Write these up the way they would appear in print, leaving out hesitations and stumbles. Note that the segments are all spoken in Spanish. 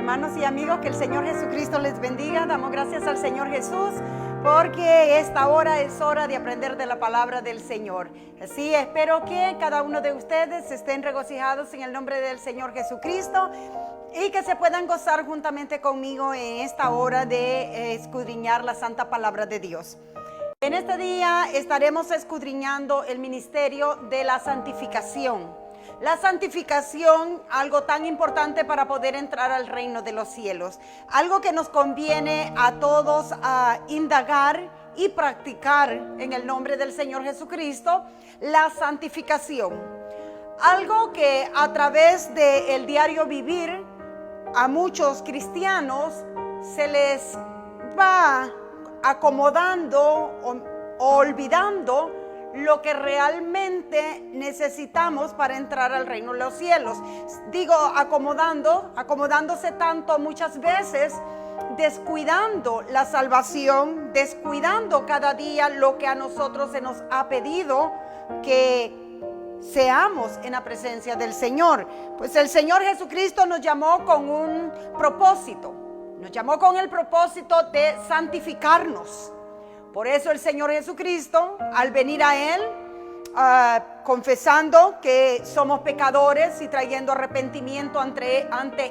Hermanos y amigos, que el Señor Jesucristo les bendiga. Damos gracias al Señor Jesús porque esta hora es hora de aprender de la palabra del Señor. Así espero que cada uno de ustedes estén regocijados en el nombre del Señor Jesucristo y que se puedan gozar juntamente conmigo en esta hora de escudriñar la santa palabra de Dios. En este día estaremos escudriñando el ministerio de la santificación. La santificación, algo tan importante para poder entrar al reino de los cielos. Algo que nos conviene a todos a indagar y practicar en el nombre del Señor Jesucristo, la santificación. Algo que a través del diario vivir a muchos cristianos se les va acomodando o olvidando lo que realmente necesitamos para entrar al reino de los cielos. Digo acomodándose tanto muchas veces, descuidando la salvación, descuidando cada día lo que a nosotros se nos ha pedido que seamos en la presencia del Señor. Pues el Señor Jesucristo nos llamó con un propósito, nos llamó con el propósito de santificarnos. Por eso el Señor Jesucristo, al venir a Él, confesando que somos pecadores y trayendo arrepentimiento ante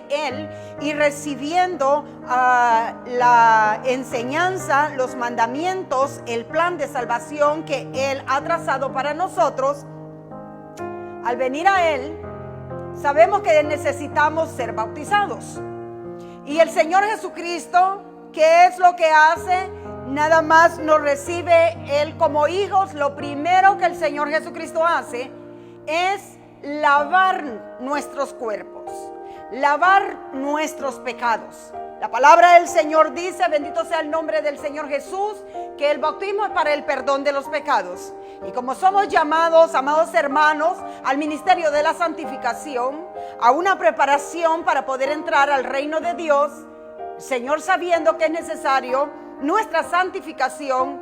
Él y recibiendo la enseñanza, los mandamientos, el plan de salvación que Él ha trazado para nosotros, al venir a Él, sabemos que necesitamos ser bautizados. Y el Señor Jesucristo, ¿qué es lo que hace? Nada más nos recibe Él como hijos. Lo primero que el Señor Jesucristo hace es lavar nuestros cuerpos, lavar nuestros pecados. La palabra del Señor dice, bendito sea el nombre del Señor Jesús, que el bautismo es para el perdón de los pecados. Y como somos llamados, amados hermanos, al ministerio de la santificación, a una preparación para poder entrar al reino de Dios, el Señor, sabiendo que es necesario nuestra santificación,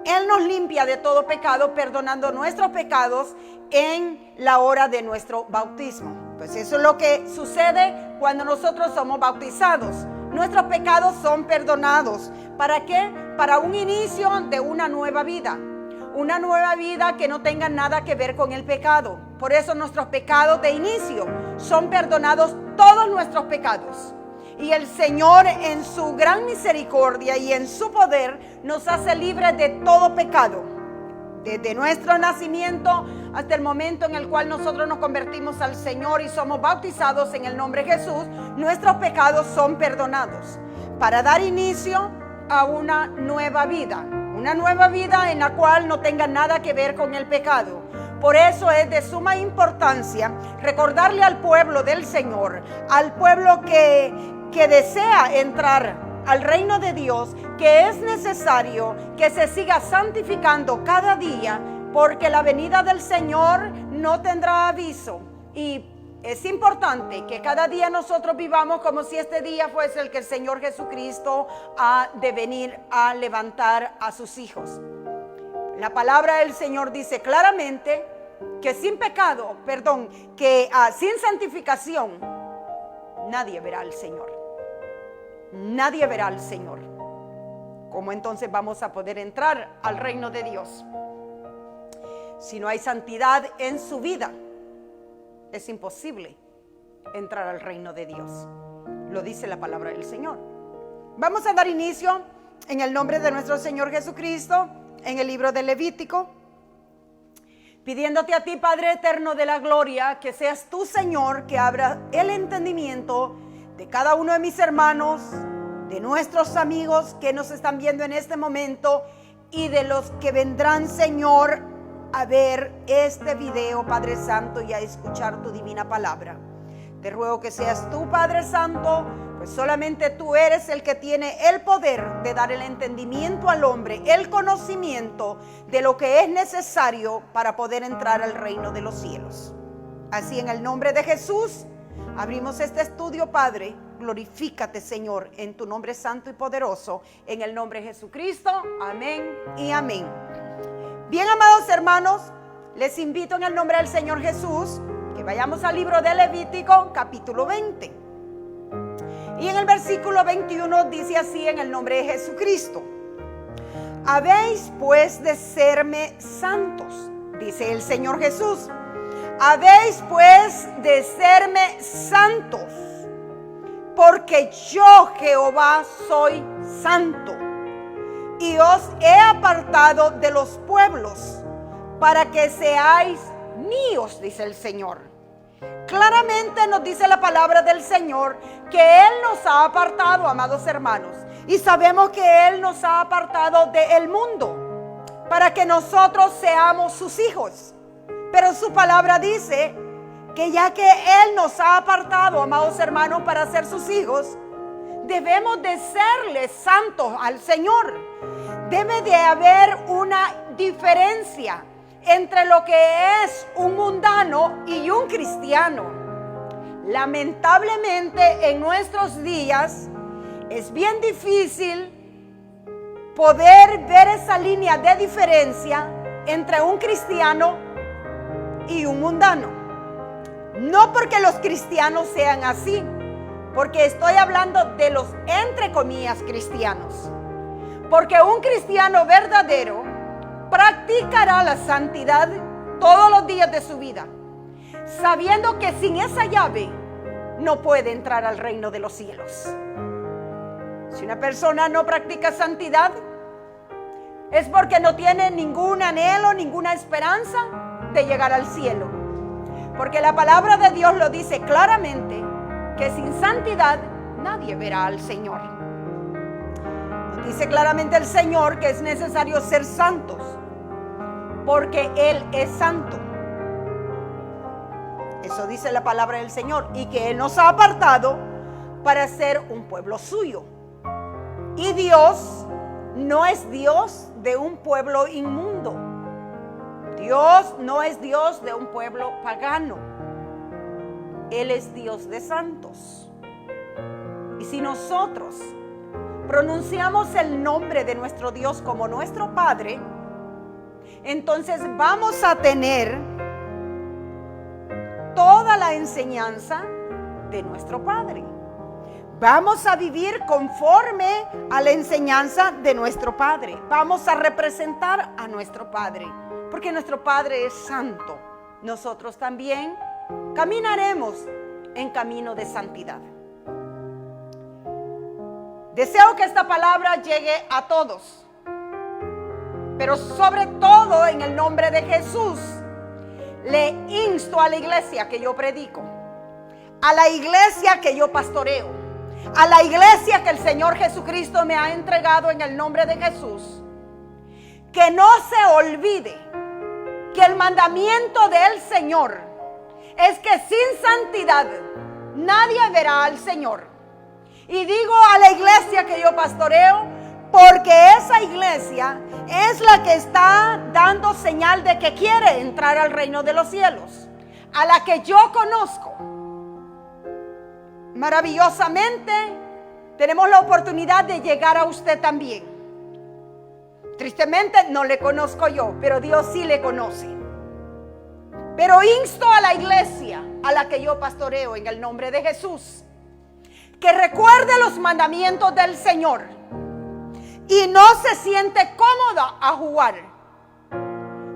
Él nos limpia de todo pecado, perdonando nuestros pecados en la hora de nuestro bautismo. Pues eso es lo que sucede cuando nosotros somos bautizados. Nuestros pecados son perdonados. ¿Para qué? Para un inicio de una nueva vida. Una nueva vida que no tenga nada que ver con el pecado. Por eso nuestros pecados de inicio son perdonados, todos nuestros pecados. Y el Señor, en su gran misericordia y en su poder, nos hace libres de todo pecado. Desde nuestro nacimiento hasta el momento en el cual nosotros nos convertimos al Señor y somos bautizados en el nombre de Jesús, nuestros pecados son perdonados. Para dar inicio a una nueva vida en la cual no tenga nada que ver con el pecado. Por eso es de suma importancia recordarle al pueblo del Señor, al pueblo que desea entrar al reino de Dios, que es necesario que se siga santificando cada día, porque la venida del Señor no tendrá aviso. Y es importante que cada día nosotros vivamos como si este día fuese el que el Señor Jesucristo ha de venir a levantar a sus hijos. La palabra del Señor dice claramente que sin santificación nadie verá al Señor. Nadie verá al Señor. ¿Cómo entonces vamos a poder entrar al reino de Dios? Si no hay santidad en su vida, es imposible entrar al reino de Dios. Lo dice la palabra del Señor. Vamos a dar inicio en el nombre de nuestro Señor Jesucristo, en el libro de Levítico, pidiéndote a ti, Padre eterno de la gloria, que seas tú, Señor, que abra el entendimiento de cada uno de mis hermanos, de nuestros amigos que nos están viendo en este momento y de los que vendrán, Señor, a ver este video, Padre Santo, y a escuchar tu divina palabra. Te ruego que seas tú, Padre Santo, pues solamente tú eres el que tiene el poder de dar el entendimiento al hombre, el conocimiento de lo que es necesario para poder entrar al reino de los cielos. Así, en el nombre de Jesús, abrimos este estudio, Padre. Glorifícate, Señor, en tu nombre santo y poderoso, en el nombre de Jesucristo. Amén y amén. Bien, amados hermanos, les invito en el nombre del Señor Jesús que vayamos al libro de Levítico, capítulo 20. Y en el versículo 21 dice así, en el nombre de Jesucristo: habéis pues de serme santos, dice el Señor Jesús. Habéis pues de serme santos, porque yo, Jehová, soy santo, y os he apartado de los pueblos, para que seáis míos, dice el Señor. Claramente nos dice la palabra del Señor que Él nos ha apartado, amados hermanos, y sabemos que Él nos ha apartado del mundo para que nosotros seamos sus hijos. Pero su palabra dice que ya que Él nos ha apartado, amados hermanos, para ser sus hijos, debemos de serles santos al Señor. Debe de haber una diferencia entre lo que es un mundano y un cristiano. Lamentablemente en nuestros días es bien difícil poder ver esa línea de diferencia entre un cristiano y un mundano. No porque los cristianos sean así, porque estoy hablando de los entre comillas cristianos. Porque un cristiano verdadero practicará la santidad todos los días de su vida, sabiendo que sin esa llave no puede entrar al reino de los cielos. Si una persona no practica santidad, es porque no tiene ningún anhelo, ninguna esperanza de llegar al cielo. Porque la palabra de Dios lo dice claramente, que sin santidad nadie verá al Señor. Nos dice claramente el Señor que es necesario ser santos, porque Él es santo. Eso dice la palabra del Señor, y que Él nos ha apartado para ser un pueblo suyo. Y Dios no es Dios de un pueblo inmundo. Dios no es Dios de un pueblo pagano. Él es Dios de santos. Y si nosotros pronunciamos el nombre de nuestro Dios como nuestro Padre, entonces vamos a tener toda la enseñanza de nuestro Padre. Vamos a vivir conforme a la enseñanza de nuestro Padre. Vamos a representar a nuestro Padre, porque nuestro Padre es santo. Nosotros también caminaremos en camino de santidad. Deseo que esta palabra llegue a todos, pero sobre todo en el nombre de Jesús, le insto a la iglesia que yo predico, a la iglesia que yo pastoreo, a la iglesia que el Señor Jesucristo me ha entregado en el nombre de Jesús, que no se olvide que el mandamiento del Señor es que sin santidad nadie verá al Señor. Y digo a la iglesia que yo pastoreo, porque esa iglesia es la que está dando señal de que quiere entrar al reino de los cielos, a la que yo conozco. Maravillosamente tenemos la oportunidad de llegar a usted también. Tristemente no le conozco yo, pero Dios sí le conoce. Pero insto a la iglesia a la que yo pastoreo en el nombre de Jesús, que recuerde los mandamientos del Señor y no se siente cómoda a jugar,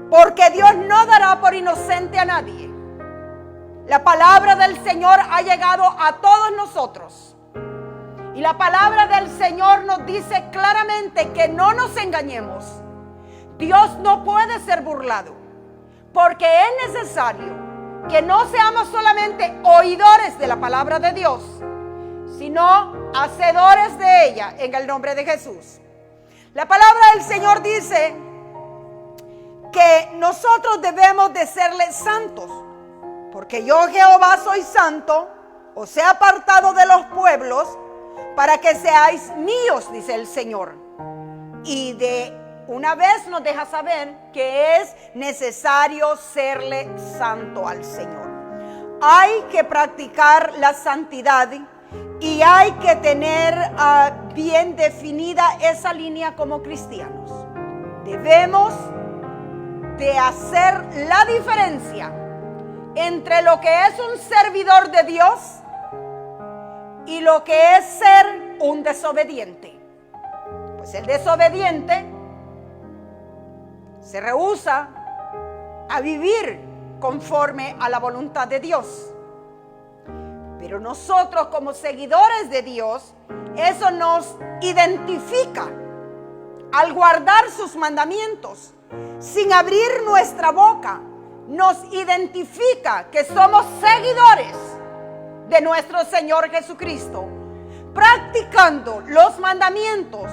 porque Dios no dará por inocente a nadie. La palabra del Señor ha llegado a todos nosotros, y la palabra del Señor nos dice claramente que no nos engañemos. Dios no puede ser burlado, porque es necesario que no seamos solamente oidores de la palabra de Dios, sino hacedores de ella en el nombre de Jesús. La palabra del Señor dice que nosotros debemos de serle santos, porque yo, Jehová, soy santo, os he apartado de los pueblos para que seáis míos, dice el Señor. Y de una vez nos deja saber que es necesario serle santo al Señor. Hay que practicar la santidad y hay que tener bien definida esa línea como cristianos. Debemos de hacer la diferencia entre lo que es un servidor de Dios y lo que es ser un desobediente. Pues el desobediente se rehúsa a vivir conforme a la voluntad de Dios. Pero nosotros, como seguidores de Dios, eso nos identifica. Al guardar sus mandamientos, sin abrir nuestra boca, nos identifica que somos seguidores de nuestro Señor Jesucristo, practicando los mandamientos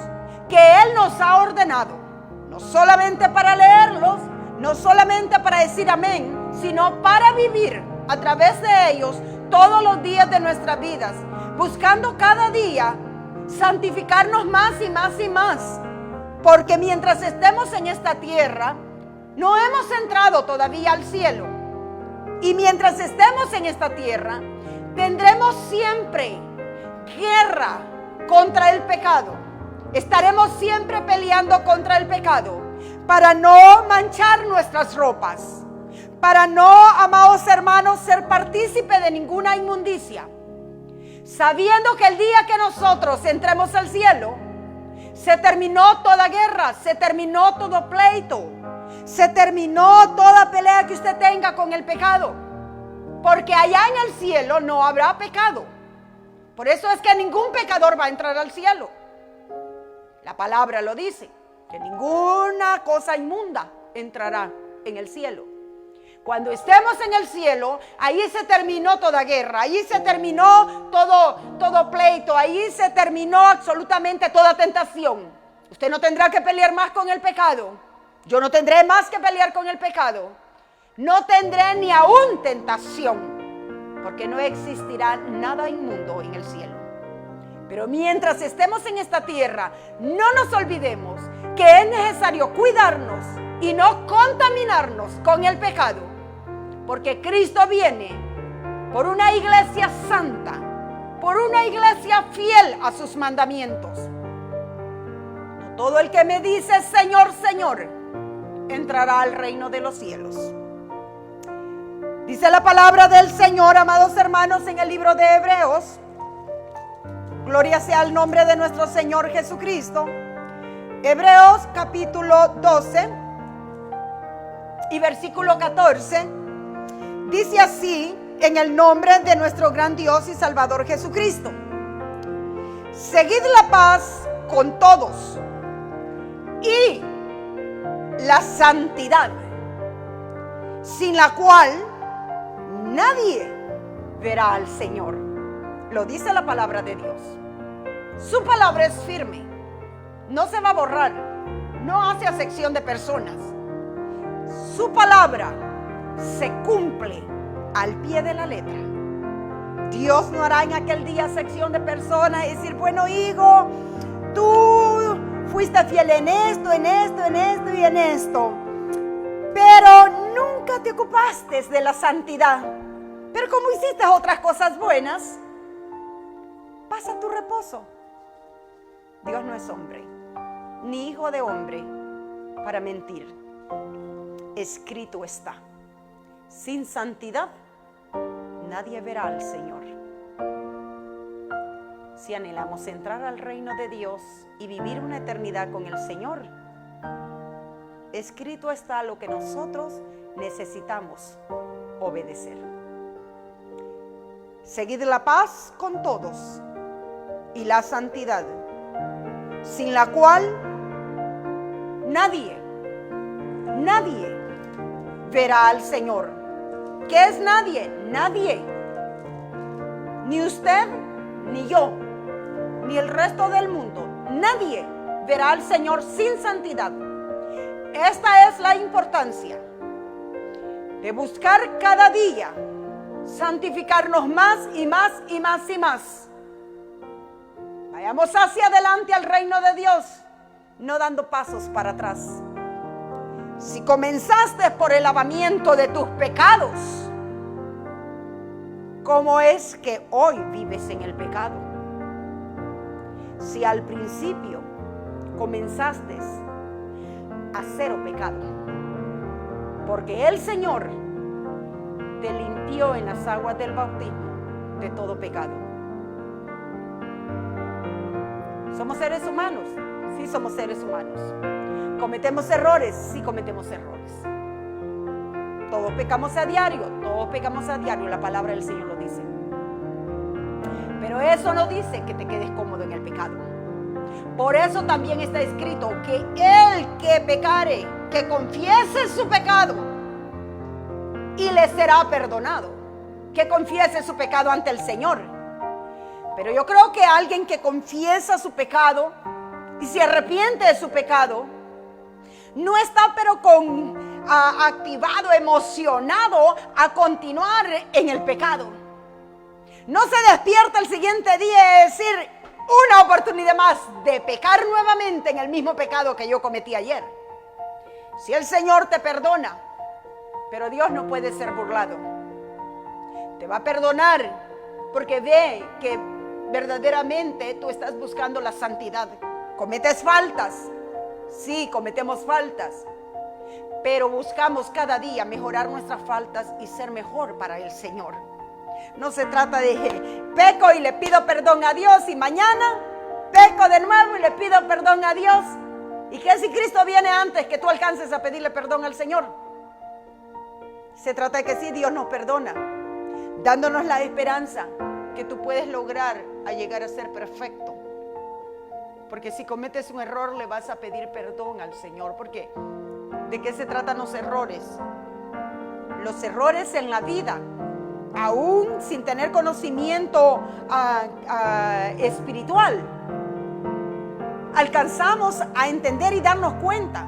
que Él nos ha ordenado, no solamente para leerlos, no solamente para decir amén, sino para vivir a través de ellos todos los días de nuestras vidas, buscando cada día santificarnos más y más y más. Porque mientras estemos en esta tierra, no hemos entrado todavía al cielo. Y mientras estemos en esta tierra, tendremos siempre guerra contra el pecado. Estaremos siempre peleando contra el pecado para no manchar nuestras ropas, para no, amados hermanos, ser partícipe de ninguna inmundicia, sabiendo que el día que nosotros entremos al cielo, se terminó toda guerra, se terminó todo pleito, se terminó toda pelea que usted tenga con el pecado, porque allá en el cielo no habrá pecado. Por eso es que ningún pecador va a entrar al cielo. La palabra lo dice, que ninguna cosa inmunda entrará en el cielo. Cuando estemos en el cielo, ahí se terminó toda guerra, ahí se terminó todo pleito, ahí se terminó absolutamente toda tentación. Usted no tendrá que pelear más con el pecado. Yo no tendré más que pelear con el pecado. No tendré ni aún tentación, porque no existirá nada inmundo en el cielo. Pero mientras estemos en esta tierra, no nos olvidemos que es necesario cuidarnos y no contaminarnos con el pecado. Porque Cristo viene por una iglesia santa, por una iglesia fiel a sus mandamientos. No todo el que me dice Señor, Señor, entrará al reino de los cielos. Dice la palabra del Señor, amados hermanos, en el libro de Hebreos. Gloria sea al nombre de nuestro Señor Jesucristo. Hebreos capítulo 12 y versículo 14. Dice así, en el nombre de nuestro gran Dios y Salvador Jesucristo: seguid la paz con todos y la santidad, sin la cual nadie verá al Señor. Lo dice la palabra de Dios. Su palabra es firme, no se va a borrar, no hace acepción de personas. Su palabra se cumple al pie de la letra. Dios no hará en aquel día sección de personas y decir, bueno, hijo, tú fuiste fiel en esto, en esto, en esto y en esto, pero nunca te ocupaste de la santidad. Pero como hiciste otras cosas buenas, pasa tu reposo. Dios no es hombre, ni hijo de hombre, para mentir. Escrito está: sin santidad nadie verá al Señor. Si anhelamos entrar al reino de Dios y vivir una eternidad con el Señor, escrito está lo que nosotros necesitamos obedecer. Seguid la paz con todos y la santidad, sin la cual nadie verá al Señor. ¿Qué es nadie? Nadie. Ni usted, ni yo, ni el resto del mundo. Nadie verá al Señor sin santidad. Esta es la importancia de buscar cada día santificarnos más y más y más y más. Vayamos hacia adelante al reino de Dios, no dando pasos para atrás. Si comenzaste por el lavamiento de tus pecados, ¿cómo es que hoy vives en el pecado? Si al principio comenzaste a cero pecado, porque el Señor te limpió en las aguas del bautismo de todo pecado. ¿Somos seres humanos? Sí, somos seres humanos. ¿Cometemos errores? Sí, cometemos errores. Todos pecamos a diario, la palabra del Señor lo dice. Pero eso no dice que te quedes cómodo en el pecado. Por eso también está escrito que el que pecare, que confiese su pecado y le será perdonado. Que confiese su pecado ante el Señor. Pero yo creo que alguien que confiesa su pecado y se arrepiente de su pecado, no está pero activado, emocionado a continuar en el pecado. No se despierta el siguiente día y decir, una oportunidad más de pecar nuevamente en el mismo pecado que yo cometí ayer. Si el Señor te perdona, pero Dios no puede ser burlado. Te va a perdonar porque ve que verdaderamente tú estás buscando la santidad. ¿Cometes faltas? Sí, cometemos faltas, pero buscamos cada día mejorar nuestras faltas y ser mejor para el Señor. No se trata de peco y le pido perdón a Dios y mañana peco de nuevo y le pido perdón a Dios. ¿Y qué si Cristo viene antes que tú alcances a pedirle perdón al Señor? Se trata de que sí, Dios nos perdona, dándonos la esperanza que tú puedes lograr a llegar a ser perfecto. Porque si cometes un error le vas a pedir perdón al Señor. Porque ¿de qué se tratan los errores? Los errores en la vida, aún sin tener conocimiento espiritual, alcanzamos a entender y darnos cuenta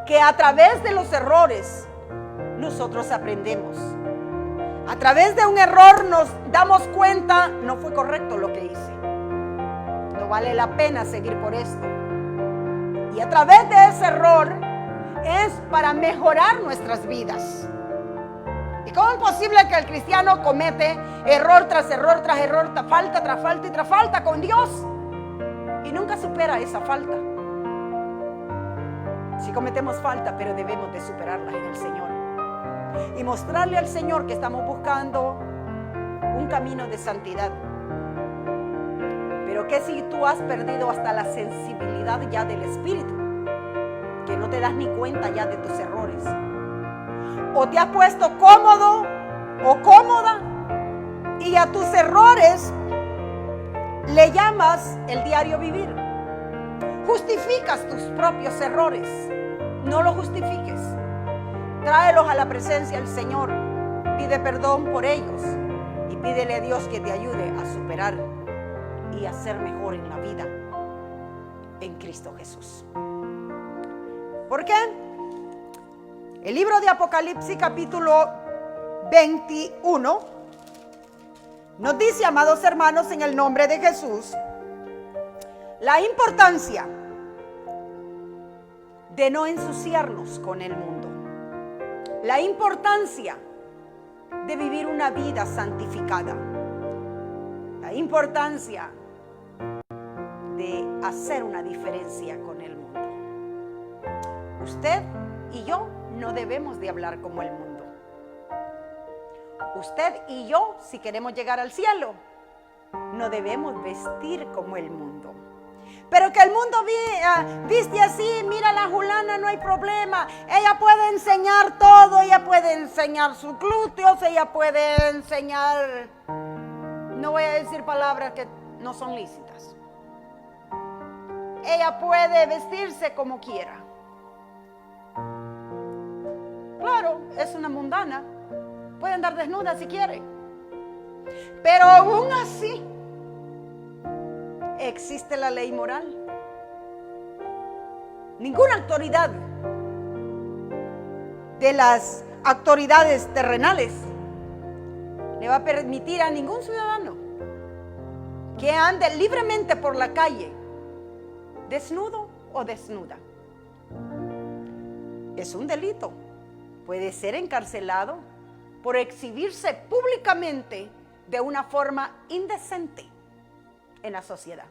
que a través de los errores nosotros aprendemos. A través de un error nos damos cuenta, no fue correcto lo que hice. No vale la pena seguir por esto. Y a través de ese error es para mejorar nuestras vidas. ¿Y cómo es posible que el cristiano comete error tras error tras error, falta tras falta y tras falta con Dios y nunca supera esa falta? Sí cometemos falta, pero debemos de superarla en el Señor y mostrarle al Señor que estamos buscando un camino de santidad. Pero ¿qué si tú has perdido hasta la sensibilidad ya del Espíritu? Que no te das ni cuenta ya de tus errores. O te has puesto cómodo o cómoda y a tus errores le llamas el diario vivir. Justificas tus propios errores. No los justifiques. Tráelos a la presencia del Señor. Pide perdón por ellos y pídele a Dios que te ayude a superar y a ser mejor en la vida en Cristo Jesús. ¿Por qué? El libro de Apocalipsis capítulo 21 nos dice, amados hermanos, en el nombre de Jesús, la importancia de no ensuciarnos con el mundo. La importancia de vivir una vida santificada. La importancia de hacer una diferencia con el mundo. Usted y yo no debemos de hablar como el mundo. Usted y yo, si queremos llegar al cielo, no debemos vestir como el mundo. Pero que el mundo viste así, mira la fulana, no hay problema. Ella puede enseñar todo, ella puede enseñar sus glúteos, ella puede enseñar, no voy a decir palabras que no son lícitas. Ella puede vestirse como quiera. Claro, es una mundana, puede andar desnuda si quiere. Pero aún así, existe la ley moral. Ninguna autoridad de las autoridades terrenales le va a permitir a ningún ciudadano que ande libremente por la calle, desnudo o desnuda. Es un delito. Puede ser encarcelado por exhibirse públicamente de una forma indecente en la sociedad.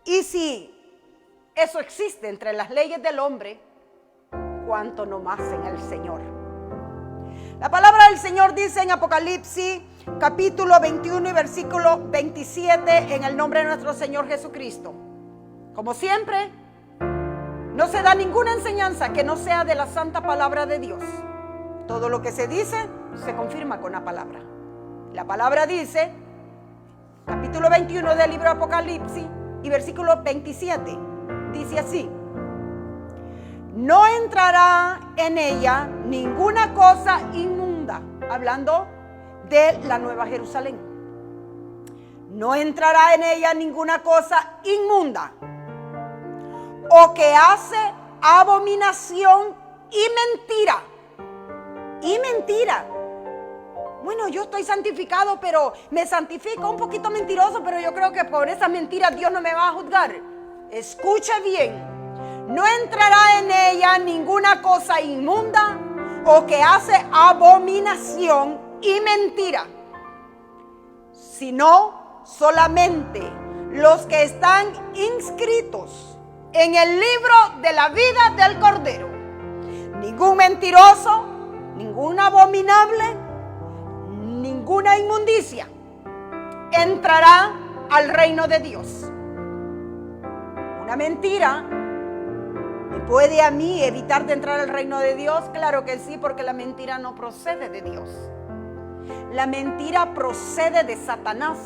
Y si eso existe entre las leyes del hombre, cuánto no más en el Señor. La palabra del Señor dice en Apocalipsis capítulo 21 y versículo 27 en el nombre de nuestro Señor Jesucristo. Como siempre, no se da ninguna enseñanza que no sea de la santa palabra de Dios. Todo lo que se dice se confirma con la palabra. La palabra dice, capítulo 21 del libro de Apocalipsis y versículo 27, dice así: no entrará en ella ninguna cosa inmunda, hablando de la Nueva Jerusalén. No entrará en ella ninguna cosa inmunda o que hace abominación y mentira. Y mentira. Bueno, yo estoy santificado, pero me santifico un poquito mentiroso, pero yo creo que por esa mentira Dios no me va a juzgar. Escucha bien. No entrará en ella ninguna cosa inmunda o que hace abominación y mentira, sino solamente los que están inscritos en el libro de la vida del Cordero. Ningún mentiroso, ningún abominable, ninguna inmundicia entrará al reino de Dios. Una mentira ¿me puede a mí evitar de entrar al reino de Dios? Claro que sí, porque la mentira no procede de Dios. La mentira procede de Satanás.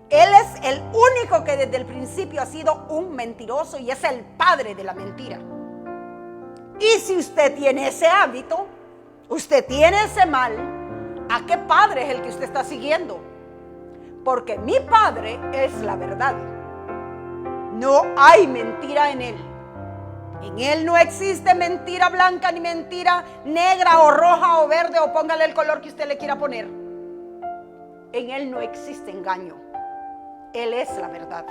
Él es el único que desde el principio ha sido un mentiroso y es el padre de la mentira. Y si usted tiene ese hábito, usted tiene ese mal, ¿a qué padre es el que usted está siguiendo? Porque mi padre es la verdad. No hay mentira en él. En él no existe mentira blanca ni mentira negra o roja o verde o póngale el color que usted le quiera poner. En él no existe engaño. Él es la verdad.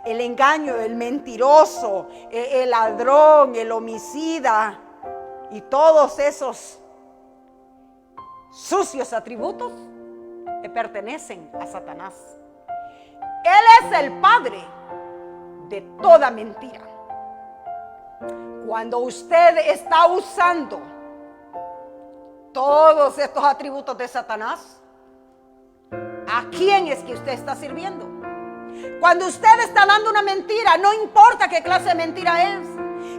El engaño, el mentiroso, el ladrón, el homicida y todos esos sucios atributos le pertenecen a Satanás. Él es el padre de toda mentira. Cuando usted está usando todos estos atributos de Satanás, ¿a quién es que usted está sirviendo? Cuando usted está dando una mentira, no importa qué clase de mentira es,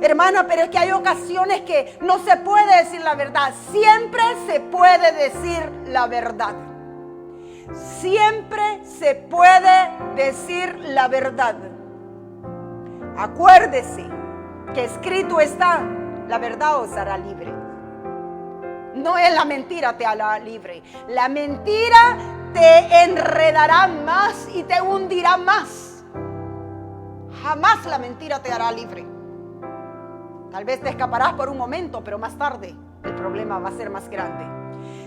hermana, pero es que hay ocasiones que no se puede decir la verdad. Siempre se puede decir la verdad. Siempre se puede decir la verdad. Acuérdese que escrito está, la verdad os hará libre. No es la mentira te hará libre. La mentira te enredará más y te hundirá más. Jamás la mentira te hará libre. Tal vez te escaparás por un momento, pero más tarde el problema va a ser más grande.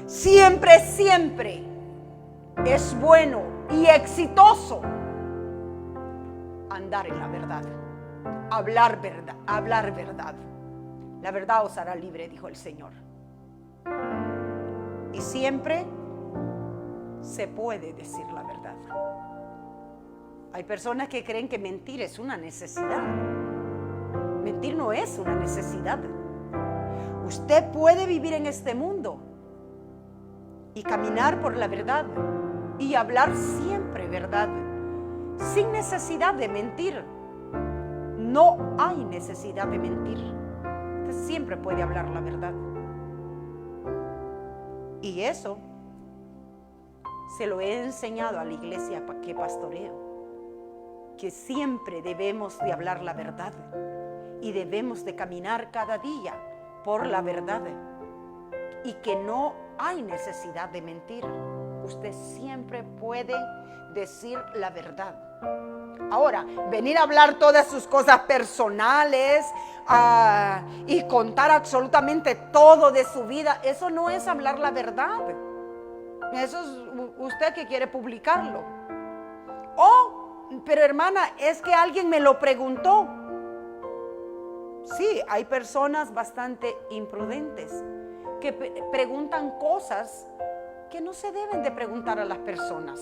Siempre, siempre es bueno y exitoso andar en la verdad. Hablar verdad, hablar verdad. La verdad os hará libre, dijo el Señor. Y siempre se puede decir la verdad. Hay personas que creen que mentir es una necesidad. Mentir no es una necesidad. Usted puede vivir en este mundo y caminar por la verdad y hablar siempre verdad, sin necesidad de mentir. No hay necesidad de mentir. Usted siempre puede hablar la verdad. Y eso se lo he enseñado a la iglesia que pastoreo, que siempre debemos de hablar la verdad y debemos de caminar cada día por la verdad y que no hay necesidad de mentir. Usted siempre puede decir la verdad. Ahora, venir a hablar todas sus cosas personales y contar absolutamente todo de su vida, eso no es hablar la verdad. Eso es usted que quiere publicarlo. Pero hermana, es que alguien me lo preguntó. Sí, hay personas bastante imprudentes que preguntan cosas que no se deben de preguntar a las personas.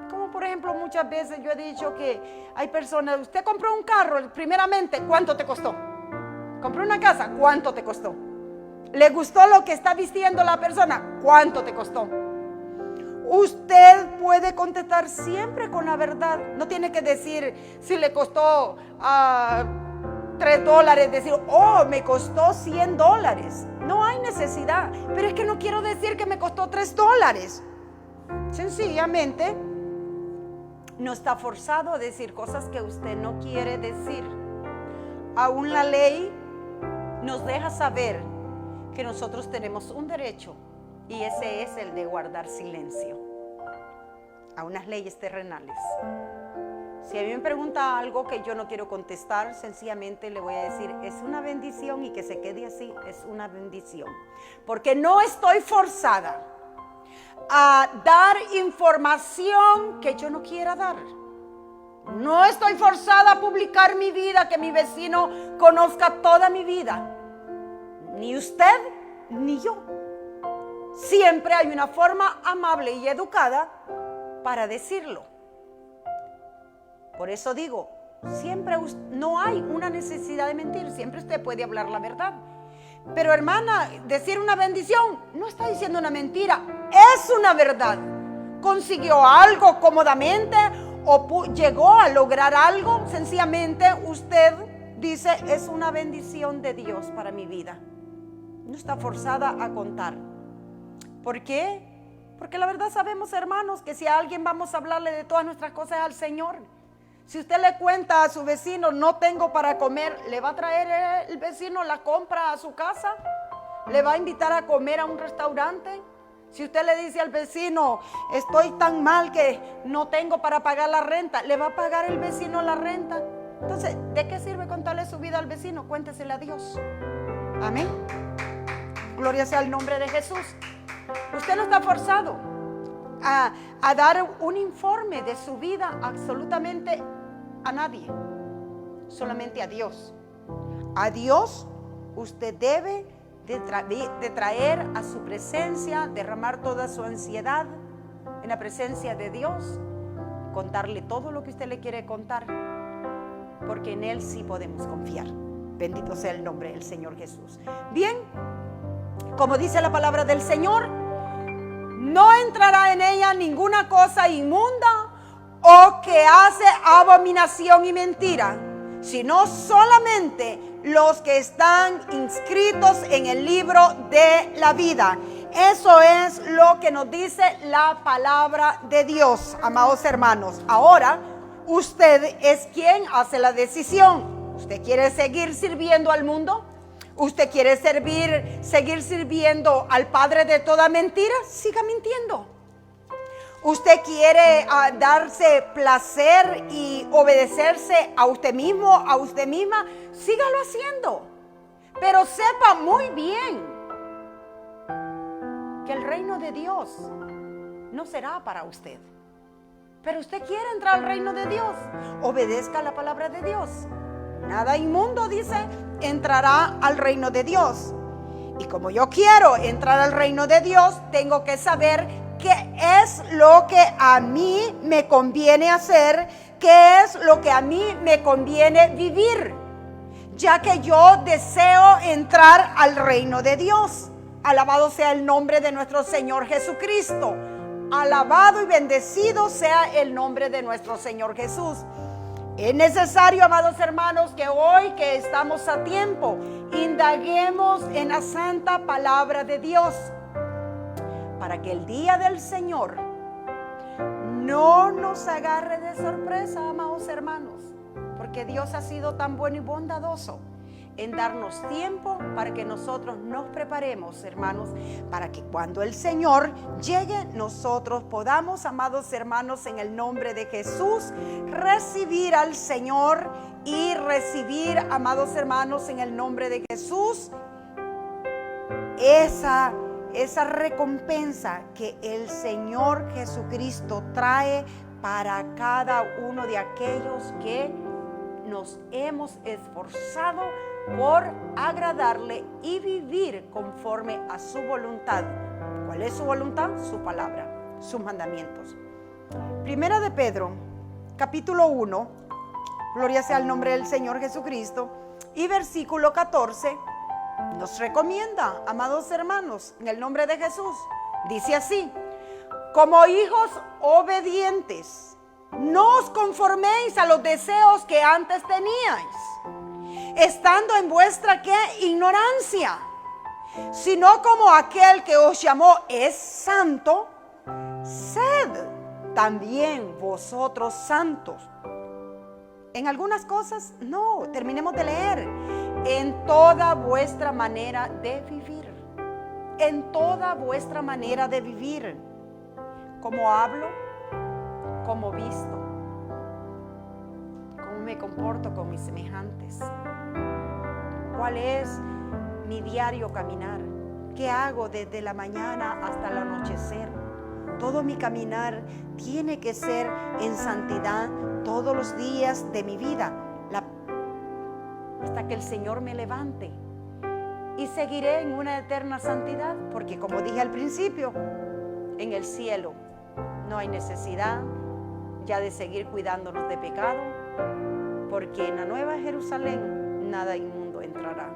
Como por ejemplo, muchas veces yo he dicho que hay personas, usted compró un carro, primeramente, ¿cuánto te costó? Compró una casa, ¿cuánto te costó? ¿Le gustó lo que está vistiendo la persona? ¿Cuánto te costó? Usted puede contestar siempre con la verdad. No tiene que decir si le costó $3, decir, oh, me costó $100. No hay necesidad. Pero es que no quiero decir que me costó $3. Sencillamente, no está forzado a decir cosas que usted no quiere decir. Aún la ley nos deja saber que nosotros tenemos un derecho, y ese es el de guardar silencio a unas leyes terrenales. Si a mí me pregunta algo que yo no quiero contestar, sencillamente le voy a decir, es una bendición, y que se quede así, es una bendición. Porque no estoy forzada a dar información que yo no quiera dar. No estoy forzada a publicar mi vida, que mi vecino conozca toda mi vida. Ni usted, ni yo. Siempre hay una forma amable y educada para decirlo. Por eso digo, siempre no hay una necesidad de mentir. Siempre usted puede hablar la verdad. Pero hermana, decir una bendición no está diciendo una mentira, es una verdad. Consiguió algo cómodamente o llegó a lograr algo, sencillamente usted dice, es una bendición de Dios para mi vida. No está forzada a contar. ¿Por qué? Porque la verdad sabemos, hermanos, que si a alguien vamos a hablarle de todas nuestras cosas al Señor. Si usted le cuenta a su vecino, no tengo para comer, ¿le va a traer el vecino la compra a su casa? ¿Le va a invitar a comer a un restaurante? Si usted le dice al vecino, estoy tan mal que no tengo para pagar la renta, ¿le va a pagar el vecino la renta? Entonces, ¿de qué sirve contarle su vida al vecino? Cuéntesela a Dios. Amén. Gloria sea el nombre de Jesús. Usted no está forzado a dar un informe de su vida absolutamente a nadie, solamente a Dios. A Dios usted debe de traer a su presencia, derramar toda su ansiedad en la presencia de Dios, contarle todo lo que usted le quiere contar, porque en Él sí podemos confiar. Bendito sea el nombre del Señor Jesús. Bien, como dice la palabra del Señor, no entrará en ella ninguna cosa inmunda o que hace abominación y mentira, sino solamente los que están inscritos en el libro de la vida. Eso es lo que nos dice la palabra de Dios, amados hermanos. Ahora, usted es quien hace la decisión. ¿Usted quiere seguir sirviendo al mundo? ¿Usted quiere seguir sirviendo al padre de toda mentira? Siga mintiendo. ¿Usted quiere darse placer y obedecerse a usted mismo, a usted misma? Sígalo haciendo. Pero sepa muy bien que el reino de Dios no será para usted. Pero usted quiere entrar al reino de Dios, obedezca la palabra de Dios. Nada inmundo, dice, entrará al reino de Dios. Y como yo quiero entrar al reino de Dios, tengo que saber qué es lo que a mí me conviene hacer, qué es lo que a mí me conviene vivir, ya que yo deseo entrar al reino de Dios. Alabado sea el nombre de nuestro Señor Jesucristo. Alabado y bendecido sea el nombre de nuestro Señor Jesús. Es necesario, amados hermanos, que hoy que estamos a tiempo, indaguemos en la santa palabra de Dios, para que el día del Señor no nos agarre de sorpresa, amados hermanos, porque Dios ha sido tan bueno y bondadoso en darnos tiempo para que nosotros nos preparemos, hermanos, para que cuando el Señor llegue, nosotros podamos, amados hermanos, en el nombre de Jesús, recibir al Señor y recibir, amados hermanos, en el nombre de Jesús, esa recompensa que el Señor Jesucristo trae para cada uno de aquellos que nos hemos esforzado por agradarle y vivir conforme a su voluntad. ¿Cuál es su voluntad? Su palabra, sus mandamientos. Primera de Pedro, capítulo 1, gloria sea el nombre del Señor Jesucristo, y versículo 14, nos recomienda, amados hermanos, en el nombre de Jesús. Dice así: como hijos obedientes, no os conforméis a los deseos que antes teníais, estando en vuestra ¿qué? Ignorancia, sino como aquel que os llamó es santo, sed también vosotros santos. En algunas cosas, no, terminemos de leer. En toda vuestra manera de vivir. En toda vuestra manera de vivir. Cómo hablo, cómo visto, cómo me comporto con mis semejantes. ¿Cuál es mi diario caminar? ¿Qué hago desde la mañana hasta el anochecer? Todo mi caminar tiene que ser en santidad todos los días de mi vida, hasta que el Señor me levante. Y seguiré en una eterna santidad, porque como dije al principio, en el cielo no hay necesidad ya de seguir cuidándonos de pecado, porque en la Nueva Jerusalén nada inmundo entrará.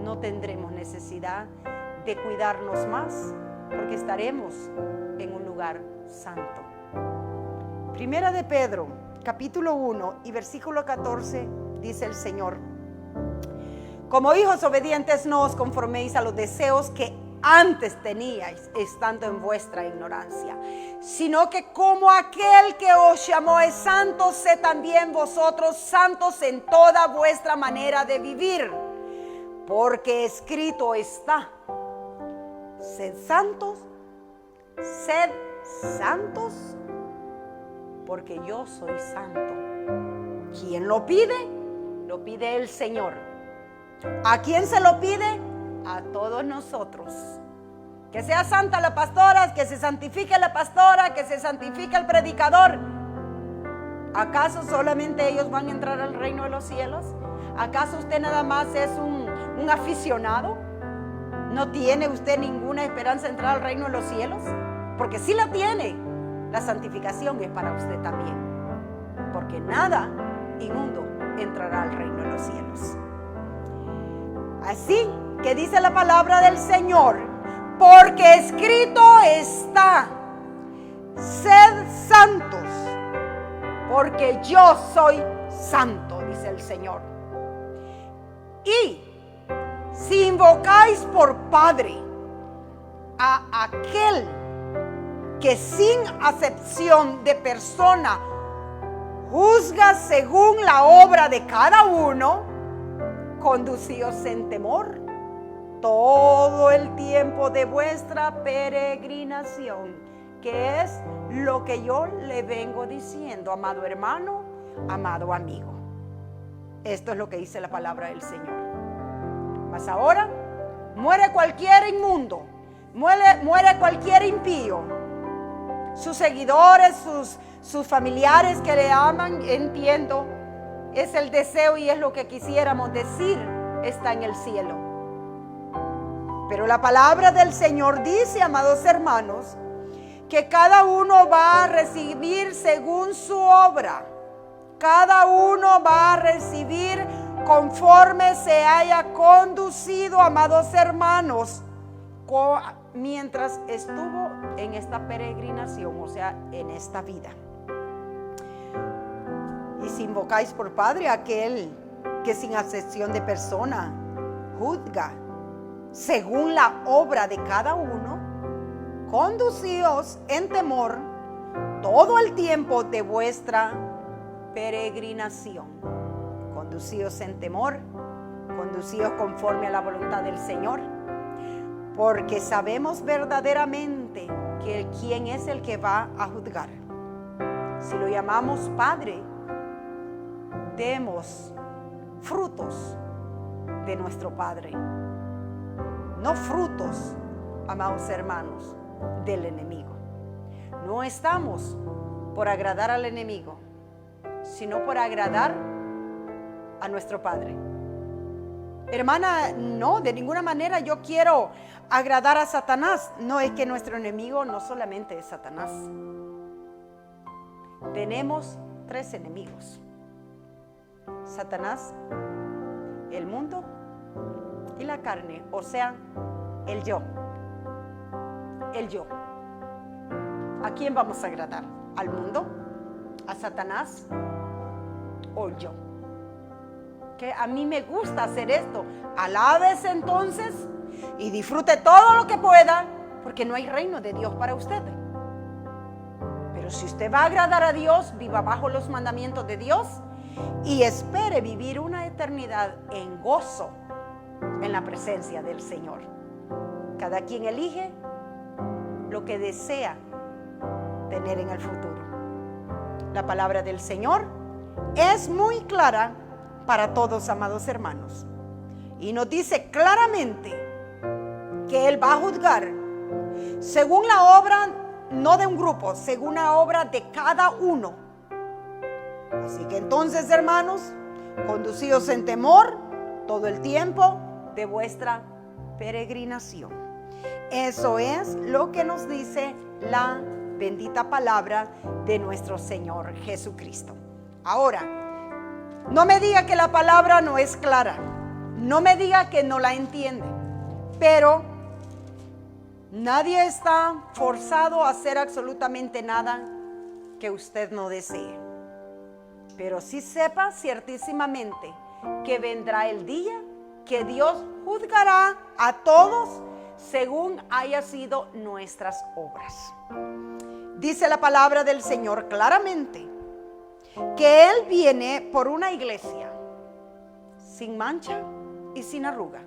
No tendremos necesidad de cuidarnos más, porque estaremos en un lugar santo. Primera de Pedro, capítulo 1 y versículo 14, dice el Señor: como hijos obedientes no os conforméis a los deseos que antes teníais estando en vuestra ignorancia, sino que como aquel que os llamó es santo, sed también vosotros santos en toda vuestra manera de vivir, porque escrito está: sed santos, porque yo soy santo. ¿Quién lo pide? Lo pide el Señor. ¿A quién se lo pide? A todos nosotros. Que sea santa la pastora, que se santifique la pastora, que se santifique el predicador. ¿Acaso solamente ellos van a entrar al reino de los cielos? ¿Acaso usted nada más es un aficionado? ¿No tiene usted ninguna esperanza de entrar al reino de los cielos? Porque sí la tiene. La santificación es para usted también. Porque nada inmundo entrará al reino de los cielos. Así que dice la palabra del Señor: porque escrito está: sed santos, porque yo soy santo, dice el Señor. Y si invocáis por Padre a aquel que sin acepción de persona juzga según la obra de cada uno, conducíos en temor todo el tiempo de vuestra peregrinación, que es lo que yo le vengo diciendo, amado hermano, amado amigo. Esto es lo que dice la palabra del Señor. Mas ahora muere cualquier inmundo, muere cualquier impío. Sus seguidores, sus familiares que le aman, entiendo, es el deseo y es lo que quisiéramos decir, está en el cielo. Pero la palabra del Señor dice, amados hermanos, que cada uno va a recibir según su obra. Cada uno va a recibir conforme se haya conducido, amados hermanos, mientras estuvo en esta peregrinación, o sea, en esta vida. Y si invocáis por Padre aquel que sin acepción de persona juzga según la obra de cada uno, conducíos en temor todo el tiempo de vuestra peregrinación. Conducíos en temor, conducíos conforme a la voluntad del Señor, porque sabemos verdaderamente que quién es el que va a juzgar. Si lo llamamos Padre, demos frutos de nuestro Padre, no frutos, amados hermanos, del enemigo. No estamos por agradar al enemigo, sino por agradar a nuestro Padre. Hermana, no, de ninguna manera yo quiero agradar a Satanás. No, es que nuestro enemigo no solamente es Satanás. Tenemos 3 enemigos: Satanás, el mundo y la carne, o sea, el yo. El yo. ¿A quién vamos a agradar? ¿Al mundo? ¿A Satanás? ¿O el yo? Que a mí me gusta hacer esto. Alábese entonces y disfrute todo lo que pueda, porque no hay reino de Dios para usted. Pero si usted va a agradar a Dios, viva bajo los mandamientos de Dios y espere vivir una eternidad en gozo en la presencia del Señor. Cada quien elige lo que desea tener en el futuro. La palabra del Señor es muy clara para todos, amados hermanos, y nos dice claramente que Él va a juzgar según la obra, no de un grupo, según la obra de cada uno. Así que entonces, hermanos, conducidos en temor todo el tiempo de vuestra peregrinación. Eso es lo que nos dice la bendita palabra de nuestro Señor Jesucristo. Ahora, no me diga que la palabra no es clara, no me diga que no la entiende, pero nadie está forzado a hacer absolutamente nada que usted no desee. Pero sí sepa ciertísimamente que vendrá el día que Dios juzgará a todos según haya sido nuestras obras. Dice la palabra del Señor claramente que Él viene por una iglesia sin mancha y sin arruga.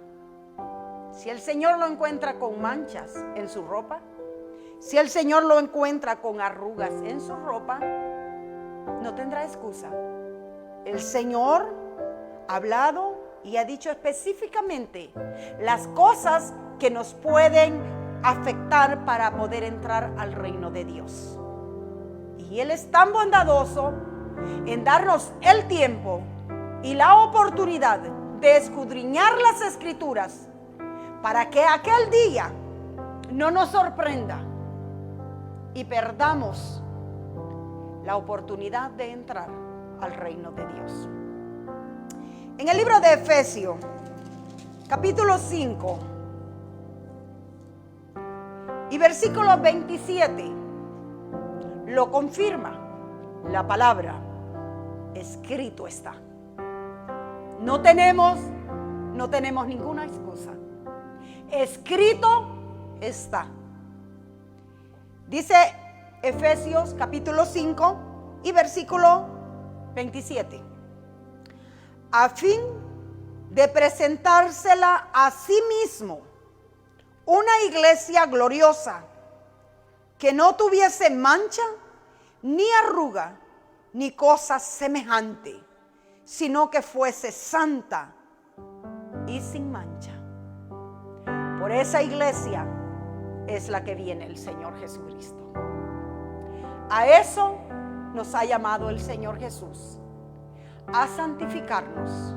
Si el Señor lo encuentra con manchas en su ropa, si el Señor lo encuentra con arrugas en su ropa, no tendrá excusa. El Señor ha hablado y ha dicho específicamente las cosas que nos pueden afectar para poder entrar al reino de Dios. Y Él es tan bondadoso en darnos el tiempo y la oportunidad de escudriñar las Escrituras para que aquel día no nos sorprenda y perdamos la oportunidad de entrar al reino de Dios. En el libro de Efesios, capítulo 5 y versículo 27, lo confirma la palabra: escrito está. No tenemos ninguna excusa. Escrito está. Dice Efesios capítulo 5 y versículo 27. A fin de presentársela a sí mismo una iglesia gloriosa, que no tuviese mancha, ni arruga, ni cosa semejante, sino que fuese santa y sin mancha. Por esa iglesia es la que viene el Señor Jesucristo. A eso nos ha llamado el Señor Jesús, a santificarnos,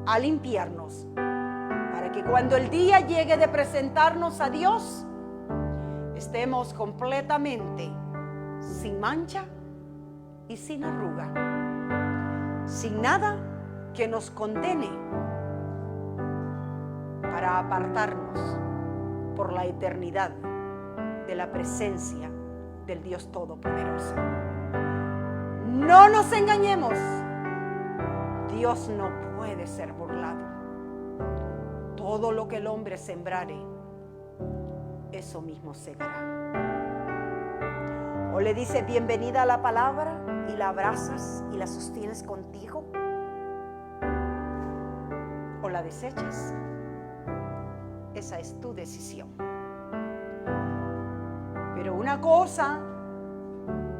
a limpiarnos, para que cuando el día llegue de presentarnos a Dios, estemos completamente sin mancha y sin arruga, sin nada que nos condene para apartarnos por la eternidad de la presencia del Dios Todopoderoso. No nos engañemos, Dios no puede ser burlado. Todo lo que el hombre sembrare, eso mismo segará. O le dice bienvenida a la palabra y la abrazas y la sostienes contigo, o la desechas. Esa es tu decisión. Pero una cosa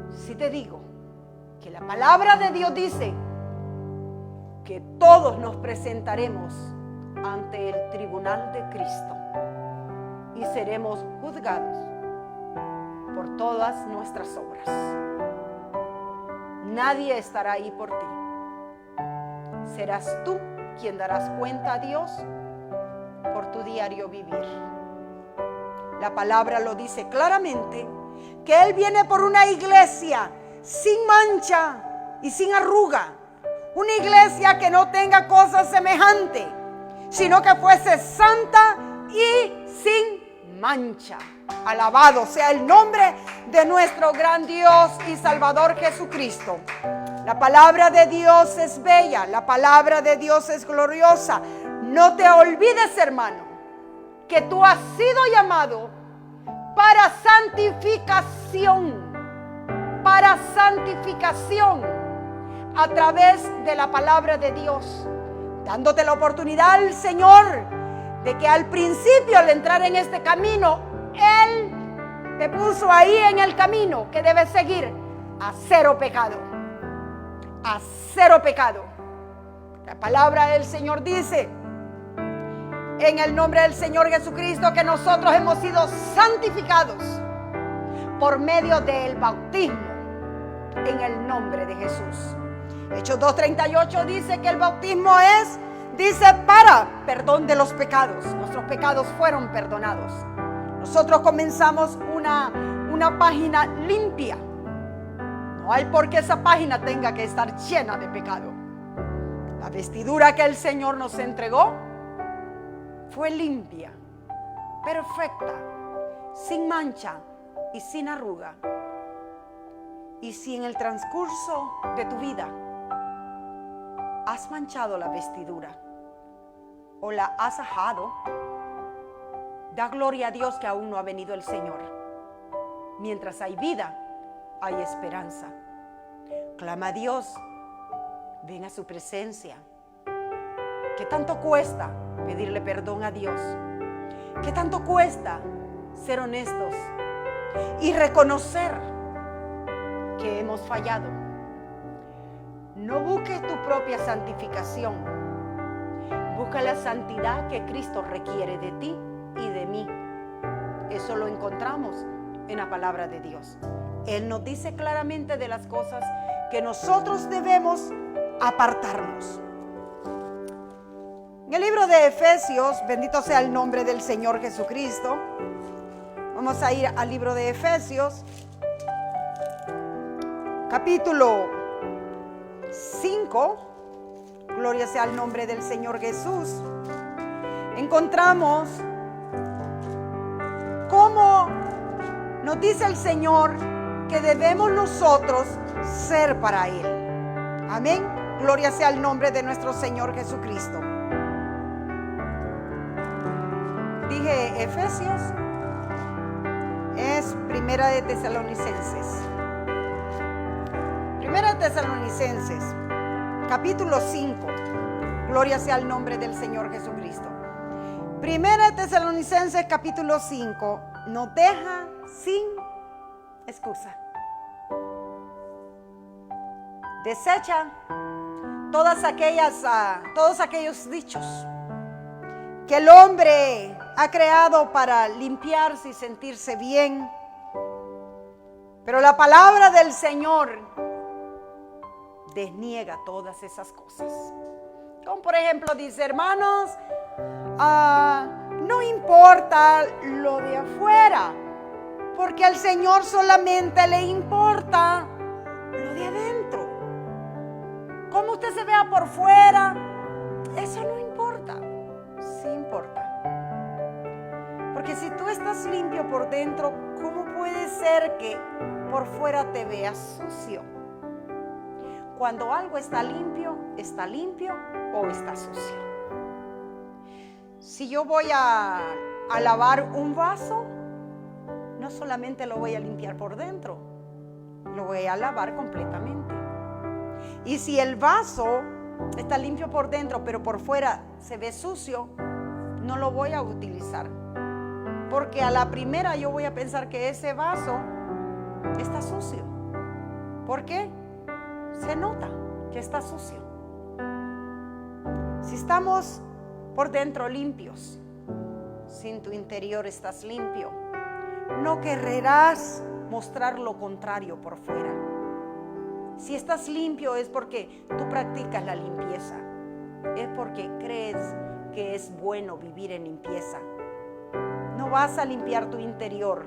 sí te digo, que la palabra de Dios dice que todos nos presentaremos ante el tribunal de Cristo y seremos juzgados por todas nuestras obras. Nadie estará ahí por ti. Serás tú quien darás cuenta a Dios por tu diario vivir. La palabra lo dice claramente, que Él viene por una iglesia sin mancha y sin arruga. Una iglesia que no tenga cosas semejantes. sino que fuese santa y sin mancha. Alabado sea el nombre de nuestro gran Dios y Salvador Jesucristo. La palabra de Dios es bella, la palabra de Dios es gloriosa. No te olvides, hermano, que tú has sido llamado para santificación, a través de la palabra de Dios, dándote la oportunidad al Señor de que al principio, al entrar en este camino, Él te puso ahí en el camino que debes seguir a cero pecado. A cero pecado. La palabra del Señor dice, en el nombre del Señor Jesucristo, que nosotros hemos sido santificados por medio del bautismo en el nombre de Jesús. Hechos 2:38 dice que el bautismo dice para perdón de los pecados. Nuestros pecados fueron perdonados. Nosotros comenzamos una página limpia. No hay por qué esa página tenga que estar llena de pecado. La vestidura que el Señor nos entregó fue limpia, perfecta, sin mancha y sin arruga. Y si en el transcurso de tu vida has manchado la vestidura o la has ajado, da gloria a Dios que aún no ha venido el Señor. Mientras hay vida, hay esperanza. Clama a Dios, ven a su presencia. ¿Qué tanto cuesta pedirle perdón a Dios? ¿Qué tanto cuesta ser honestos y reconocer que hemos fallado? No busques tu propia santificación. Busca la santidad que Cristo requiere de ti y de mí. Eso lo encontramos en la palabra de Dios. Él nos dice claramente de las cosas que nosotros debemos apartarnos. En el libro de Efesios, bendito sea el nombre del Señor Jesucristo. Vamos a ir al libro de Efesios, capítulo 5. Gloria sea el nombre del Señor Jesús. Encontramos cómo nos dice el Señor que debemos nosotros ser para Él. Amén. Gloria sea el nombre de nuestro Señor Jesucristo. Dije Efesios, es Primera de Tesalonicenses. Primera de Tesalonicenses, capítulo 5. Gloria sea el nombre del Señor Jesucristo. Primera de Tesalonicenses, capítulo 5, nos deja sin excusa. Desecha todos aquellos dichos que el hombre ha creado para limpiarse y sentirse bien. Pero la palabra del Señor desniega todas esas cosas. Como por ejemplo dice, hermanos, no importa lo de afuera, porque al Señor solamente le importa lo de adentro. Cómo usted se vea por fuera, eso no importa. Sí importa. Porque si tú estás limpio por dentro, ¿cómo puede ser que por fuera te veas sucio? Cuando algo está limpio o está sucio. Si yo voy a lavar un vaso, no solamente lo voy a limpiar por dentro, lo voy a lavar completamente. Y si el vaso está limpio por dentro, pero por fuera se ve sucio, no lo voy a utilizar. Porque a la primera yo voy a pensar que ese vaso está sucio. ¿Por qué? Se nota que está sucio. Si estamos por dentro limpios, si en tu interior estás limpio, no querrás mostrar lo contrario por fuera. Si estás limpio es porque tú practicas la limpieza. Es porque crees que es bueno vivir en limpieza. No vas a limpiar tu interior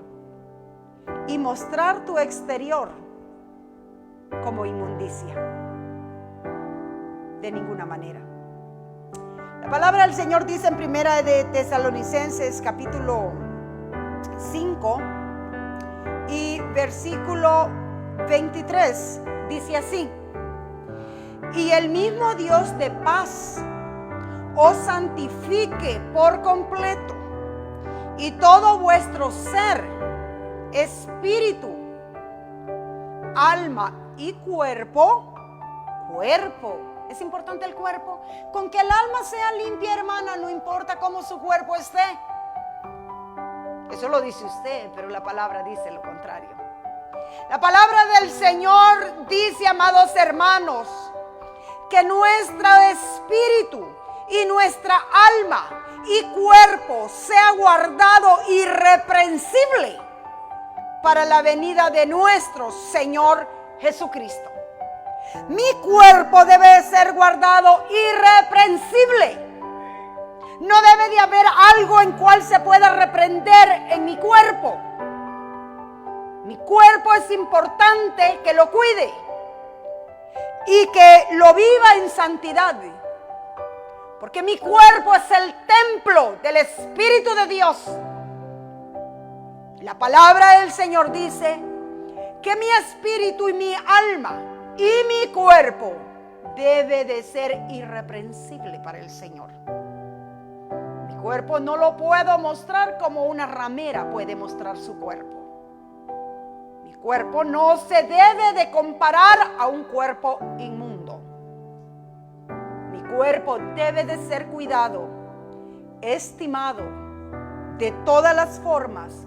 y mostrar tu exterior como inmundicia. De ninguna manera. La La palabra del Señor dice en Primera de Tesalonicenses capítulo 5 y versículo 23, dice así: y el mismo Dios de paz os santifique por completo, y todo vuestro ser, espíritu, alma y cuerpo, es importante el cuerpo. Con que el alma sea limpia, hermana, no importa cómo su cuerpo esté. Eso lo dice usted, pero la palabra dice lo contrario. La palabra del Señor dice, amados hermanos, que nuestro espíritu y nuestra alma y cuerpo sea guardado irreprensible para la venida de nuestro Señor Jesucristo. Mi cuerpo debe ser guardado irreprensible. No debe de haber algo en cual se pueda reprender en mi cuerpo. Mi cuerpo es importante que lo cuide y que lo viva en santidad, porque mi cuerpo es el templo del Espíritu de Dios. La palabra del Señor dice que mi espíritu y mi alma y mi cuerpo debe de ser irreprensible para el Señor. Mi cuerpo no lo puedo mostrar como una ramera puede mostrar su cuerpo. Mi cuerpo no se debe de comparar a un cuerpo inmundo. Mi cuerpo debe de ser cuidado, estimado de todas las formas,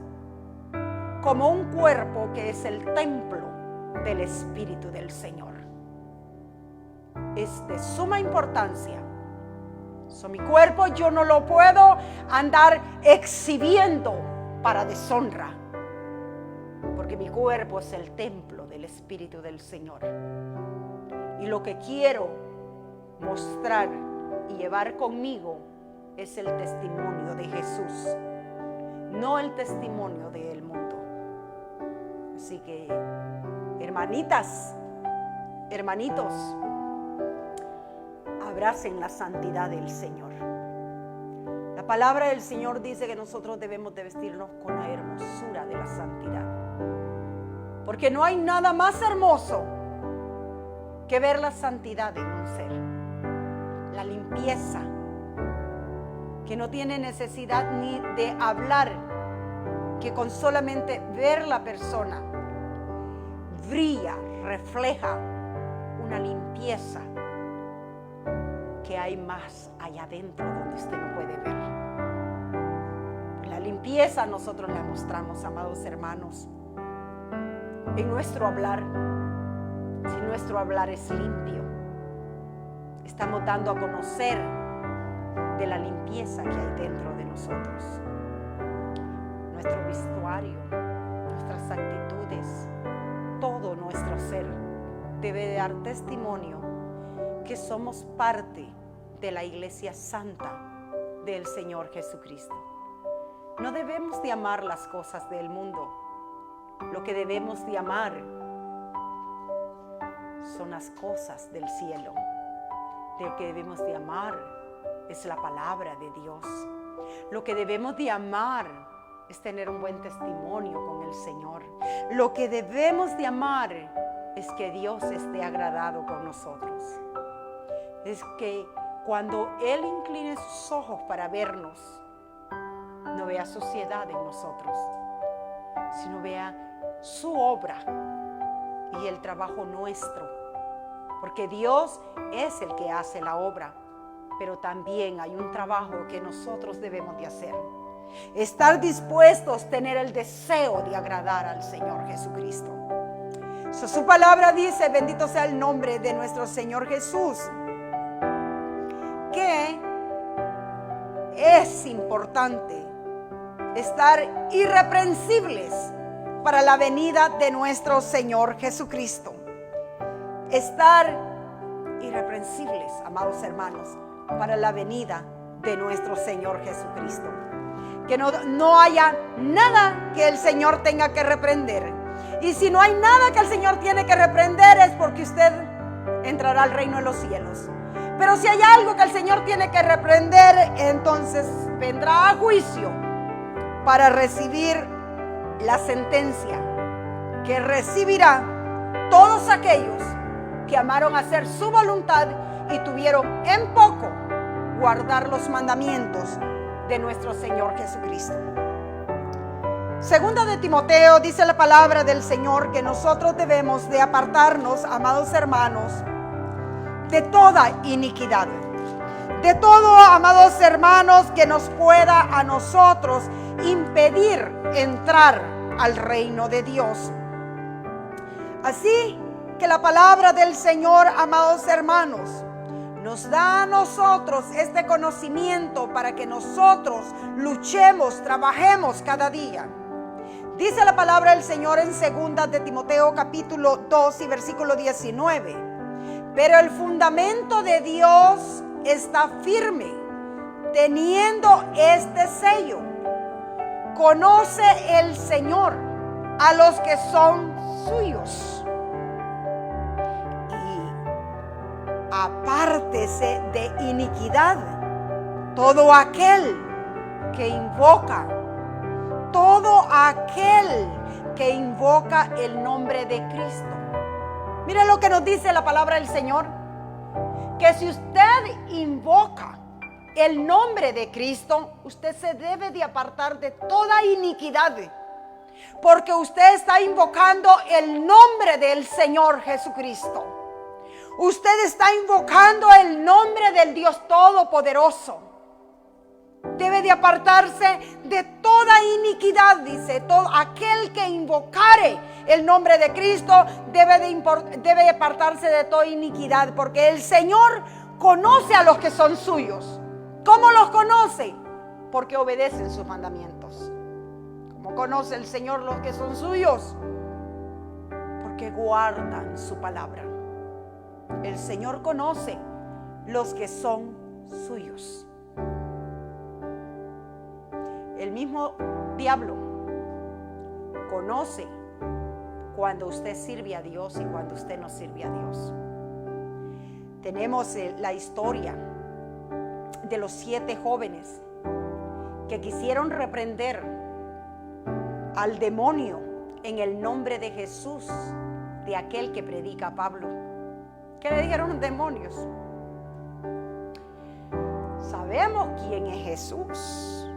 como un cuerpo que es el templo del Espíritu del Señor. Es de suma importancia. Mi cuerpo yo no lo puedo andar exhibiendo para deshonra, porque mi cuerpo es el templo del Espíritu del Señor. Y lo que quiero mostrar y llevar conmigo es el testimonio de Jesús, no el testimonio del mundo. Así que, hermanitas, hermanitos, abracen la santidad del Señor. La palabra del Señor dice que nosotros debemos de vestirnos con la hermosura de la santidad, porque no hay nada más hermoso que ver la santidad en un ser, la limpieza, que no tiene necesidad ni de hablar, que con solamente ver la persona brilla, refleja una limpieza que hay más allá adentro donde usted no puede ver. La limpieza nosotros la mostramos, amados hermanos, en nuestro hablar. Si nuestro hablar es limpio, estamos dando a conocer de la limpieza que hay dentro de nosotros. Nuestro vestuario, nuestras actitudes, todo nuestro ser debe de dar testimonio que somos parte de la iglesia santa del Señor Jesucristo. No debemos de amar las cosas del mundo. Lo que debemos de amar son las cosas del cielo. Lo que debemos de amar es la palabra de Dios. Lo que debemos de amar es tener un buen testimonio con el Señor. Lo que debemos de amar es que Dios esté agradado con nosotros. Es que cuando Él incline sus ojos para vernos, no vea suciedad en nosotros, sino vea su obra y el trabajo nuestro. Porque Dios es el que hace la obra, pero también hay un trabajo que nosotros debemos de hacer. Estar dispuestos, tener el deseo de agradar al Señor Jesucristo. Su palabra dice, bendito sea el nombre de nuestro Señor Jesús, que es importante estar irreprensibles para la venida de nuestro Señor Jesucristo. Estar irreprensibles, amados hermanos, para la venida de nuestro Señor Jesucristo. Que no haya nada que el Señor tenga que reprender. Y si no hay nada que el Señor tiene que reprender, es porque usted entrará al reino de los cielos. Pero si hay algo que el Señor tiene que reprender, entonces vendrá a juicio para recibir la sentencia que recibirá todos aquellos que amaron hacer su voluntad y tuvieron en poco guardar los mandamientos de nuestro Señor Jesucristo. Segunda de Timoteo dice la palabra del Señor que nosotros debemos de apartarnos, amados hermanos, de toda iniquidad, de todo, amados hermanos, que nos pueda a nosotros impedir entrar al reino de Dios. Así que la palabra del Señor, amados hermanos, nos da a nosotros este conocimiento para que nosotros luchemos, trabajemos cada día. Dice la palabra del Señor en 2 de Timoteo capítulo 2 y versículo 19. Pero el fundamento de Dios está firme, teniendo este sello. Conoce el Señor a los que son suyos. Y apártese de iniquidad todo aquel que invoca el nombre de Cristo. Mire lo que nos dice la palabra del Señor, que si usted invoca el nombre de Cristo, usted se debe de apartar de toda iniquidad, porque usted está invocando el nombre del Señor Jesucristo. Usted está invocando el nombre del Dios Todopoderoso. Debe de apartarse de toda iniquidad, dice. Todo aquel que invocare el nombre de Cristo debe apartarse de toda iniquidad, porque el Señor conoce a los que son suyos. ¿Cómo los conoce? Porque obedecen sus mandamientos. ¿Cómo conoce el Señor los que son suyos? Porque guardan su palabra. El Señor conoce los que son suyos. El mismo diablo conoce cuando usted sirve a Dios y cuando usted no sirve a Dios. Tenemos la historia de los 7 jóvenes que quisieron reprender al demonio en el nombre de Jesús, de aquel que predica Pablo. ¿Qué le dijeron los demonios? Sabemos quién es Jesús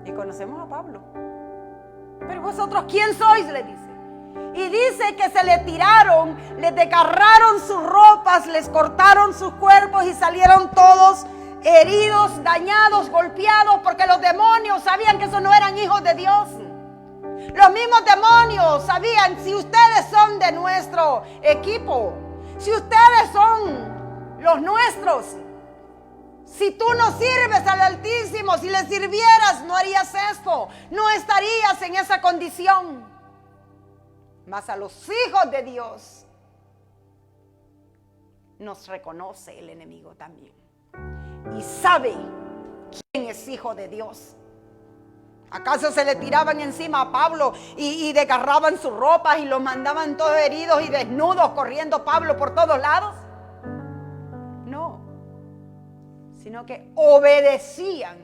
y conocemos a Pablo, pero vosotros ¿quién sois?, le dice. Y dice que se le tiraron, les desgarraron sus ropas, les cortaron sus cuerpos y salieron todos heridos, dañados, golpeados, porque los demonios sabían que esos no eran hijos de Dios. Los mismos demonios sabían: si ustedes son de nuestro equipo, si ustedes son los nuestros, si tú no sirves al Altísimo, si le sirvieras, no harías esto, no estarías en esa condición. Mas a los hijos de Dios nos reconoce el enemigo también y sabe quién es hijo de Dios. ¿Acaso se le tiraban encima a Pablo y desgarraban sus ropas y los mandaban todos heridos y desnudos corriendo Pablo por todos lados? No, sino que obedecían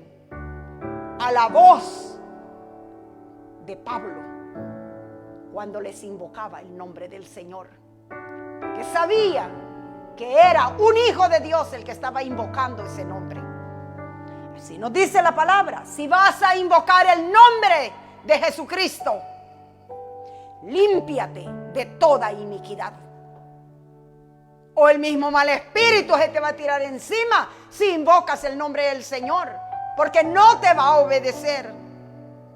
a la voz de Pablo cuando les invocaba el nombre del Señor, que sabían que era un hijo de Dios el que estaba invocando ese nombre. Así nos dice la palabra: si vas a invocar el nombre de Jesucristo, límpiate de toda iniquidad, o el mismo mal espíritu se te va a tirar encima si invocas el nombre del Señor, porque no te va a obedecer.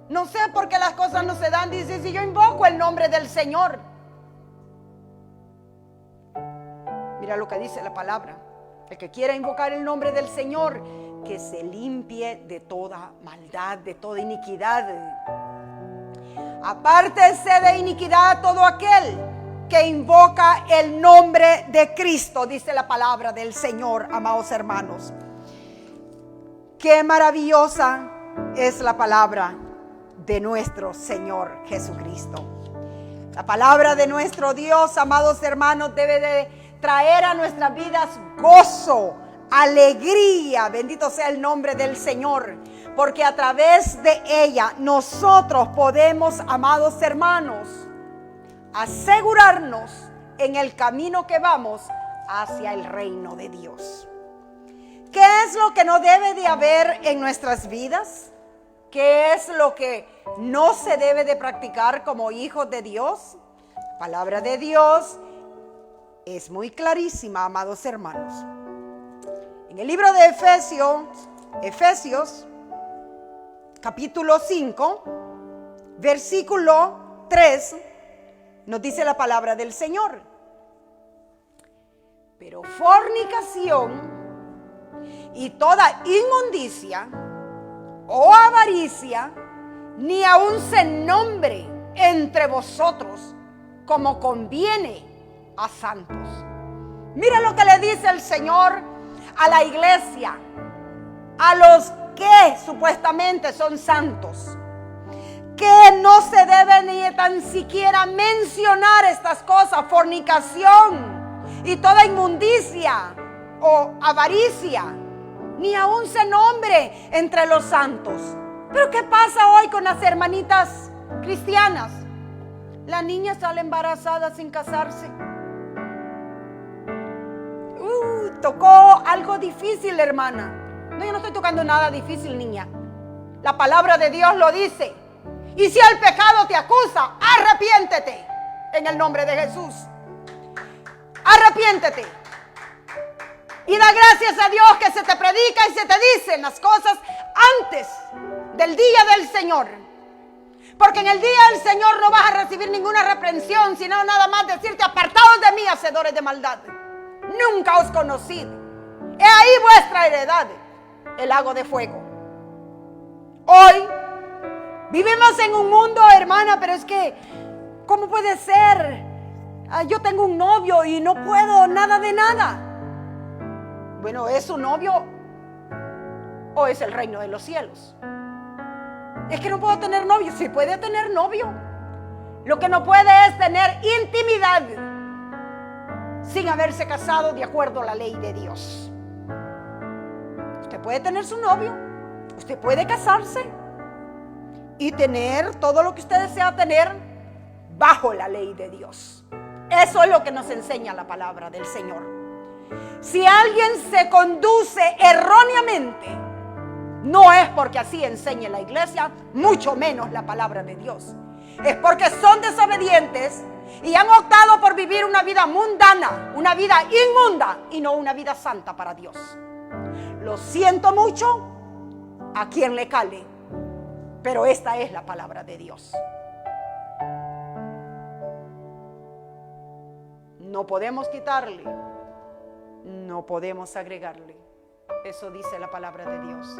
No sé por qué las cosas no se dan. Dice: si yo invoco el nombre del Señor. Mira lo que dice la palabra: el que quiera invocar el nombre del Señor, que se limpie de toda maldad, de toda iniquidad. Apártese de iniquidad todo aquel que invoca el nombre de Cristo, dice la palabra del Señor, amados hermanos. Qué maravillosa es la palabra de nuestro Señor Jesucristo. La palabra de nuestro Dios, amados hermanos, debe traer a nuestras vidas gozo, alegría, bendito sea el nombre del Señor, porque a través de ella nosotros podemos, amados hermanos, asegurarnos en el camino que vamos hacia el reino de Dios. ¿Qué es lo que no debe de haber en nuestras vidas? ¿Qué es lo que no se debe de practicar como hijos de Dios? La palabra de Dios es muy clarísima, amados hermanos. En el libro de Efesios, capítulo 5, versículo 3, nos dice la palabra del Señor: pero fornicación y toda inmundicia o avaricia, ni aun se nombre entre vosotros como conviene a santos. Mira lo que le dice el Señor a la iglesia, a los que supuestamente son santos, que no se debe ni tan siquiera mencionar estas cosas: fornicación y toda inmundicia o avaricia, ni aún se nombre entre los santos. Pero ¿qué pasa hoy con las hermanitas cristianas? La niña sale embarazada sin casarse. Tocó algo difícil, hermana. No, yo no estoy tocando nada difícil, niña. La palabra de Dios lo dice. Y si el pecado te acusa, arrepiéntete en el nombre de Jesús. Arrepiéntete. Y da gracias a Dios que se te predica y se te dicen las cosas antes del día del Señor. Porque en el día del Señor no vas a recibir ninguna reprensión, sino nada más decirte: apartados de mí, hacedores de maldad. Nunca os conocí. He ahí vuestra heredad, el lago de fuego. Hoy vivimos en un mundo, hermana, pero es que, ¿cómo puede ser? Yo tengo un novio y no puedo nada de nada. Bueno, ¿es su novio o es el reino de los cielos? Es que no puedo tener novio. Sí puede tener novio. Lo que no puede es tener intimidad sin haberse casado de acuerdo a la ley de Dios. Usted puede tener su novio, usted puede casarse y tener todo lo que usted desea tener bajo la ley de Dios. Eso es lo que nos enseña la palabra del Señor. Si alguien se conduce erróneamente, no es porque así enseñe la iglesia, mucho menos la palabra de Dios. Es porque son desobedientes y han optado por vivir una vida mundana, una vida inmunda y no una vida santa para Dios. Lo siento mucho a quien le cale, pero esta es la palabra de Dios. No podemos quitarle, no podemos agregarle. Eso dice la palabra de Dios.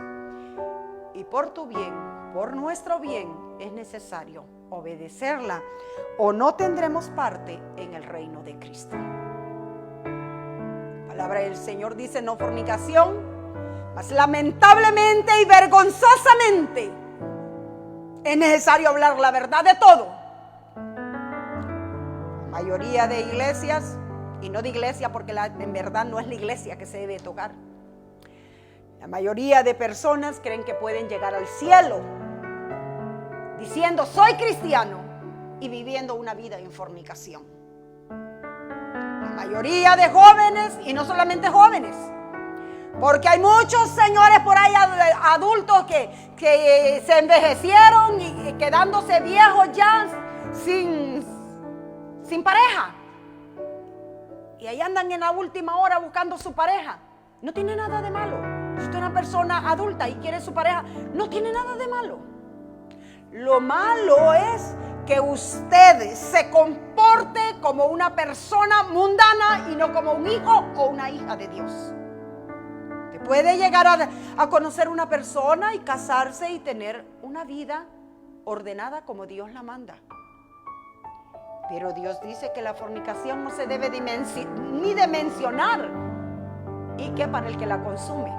Y por tu bien, por nuestro bien, es necesario obedecerla, o no tendremos parte en el reino de Cristo. La palabra del Señor dice: no fornicación, mas lamentablemente y vergonzosamente es necesario hablar la verdad de todo. La mayoría de iglesias, y no de iglesia porque en verdad no es la iglesia que se debe tocar, la mayoría de personas creen que pueden llegar al cielo diciendo: soy cristiano, y viviendo una vida en fornicación. La mayoría de jóvenes, y no solamente jóvenes, porque hay muchos señores por ahí adultos que se envejecieron y quedándose viejos ya sin pareja. Y ahí andan en la última hora buscando su pareja. No tiene nada de malo. Si usted es una persona adulta y quiere su pareja, no tiene nada de malo. Lo malo es que usted se comporte como una persona mundana y no como un hijo o una hija de Dios. Usted puede llegar a conocer una persona y casarse y tener una vida ordenada como Dios la manda. Pero Dios dice que la fornicación no se debe ni de mencionar, y que para el que la consume.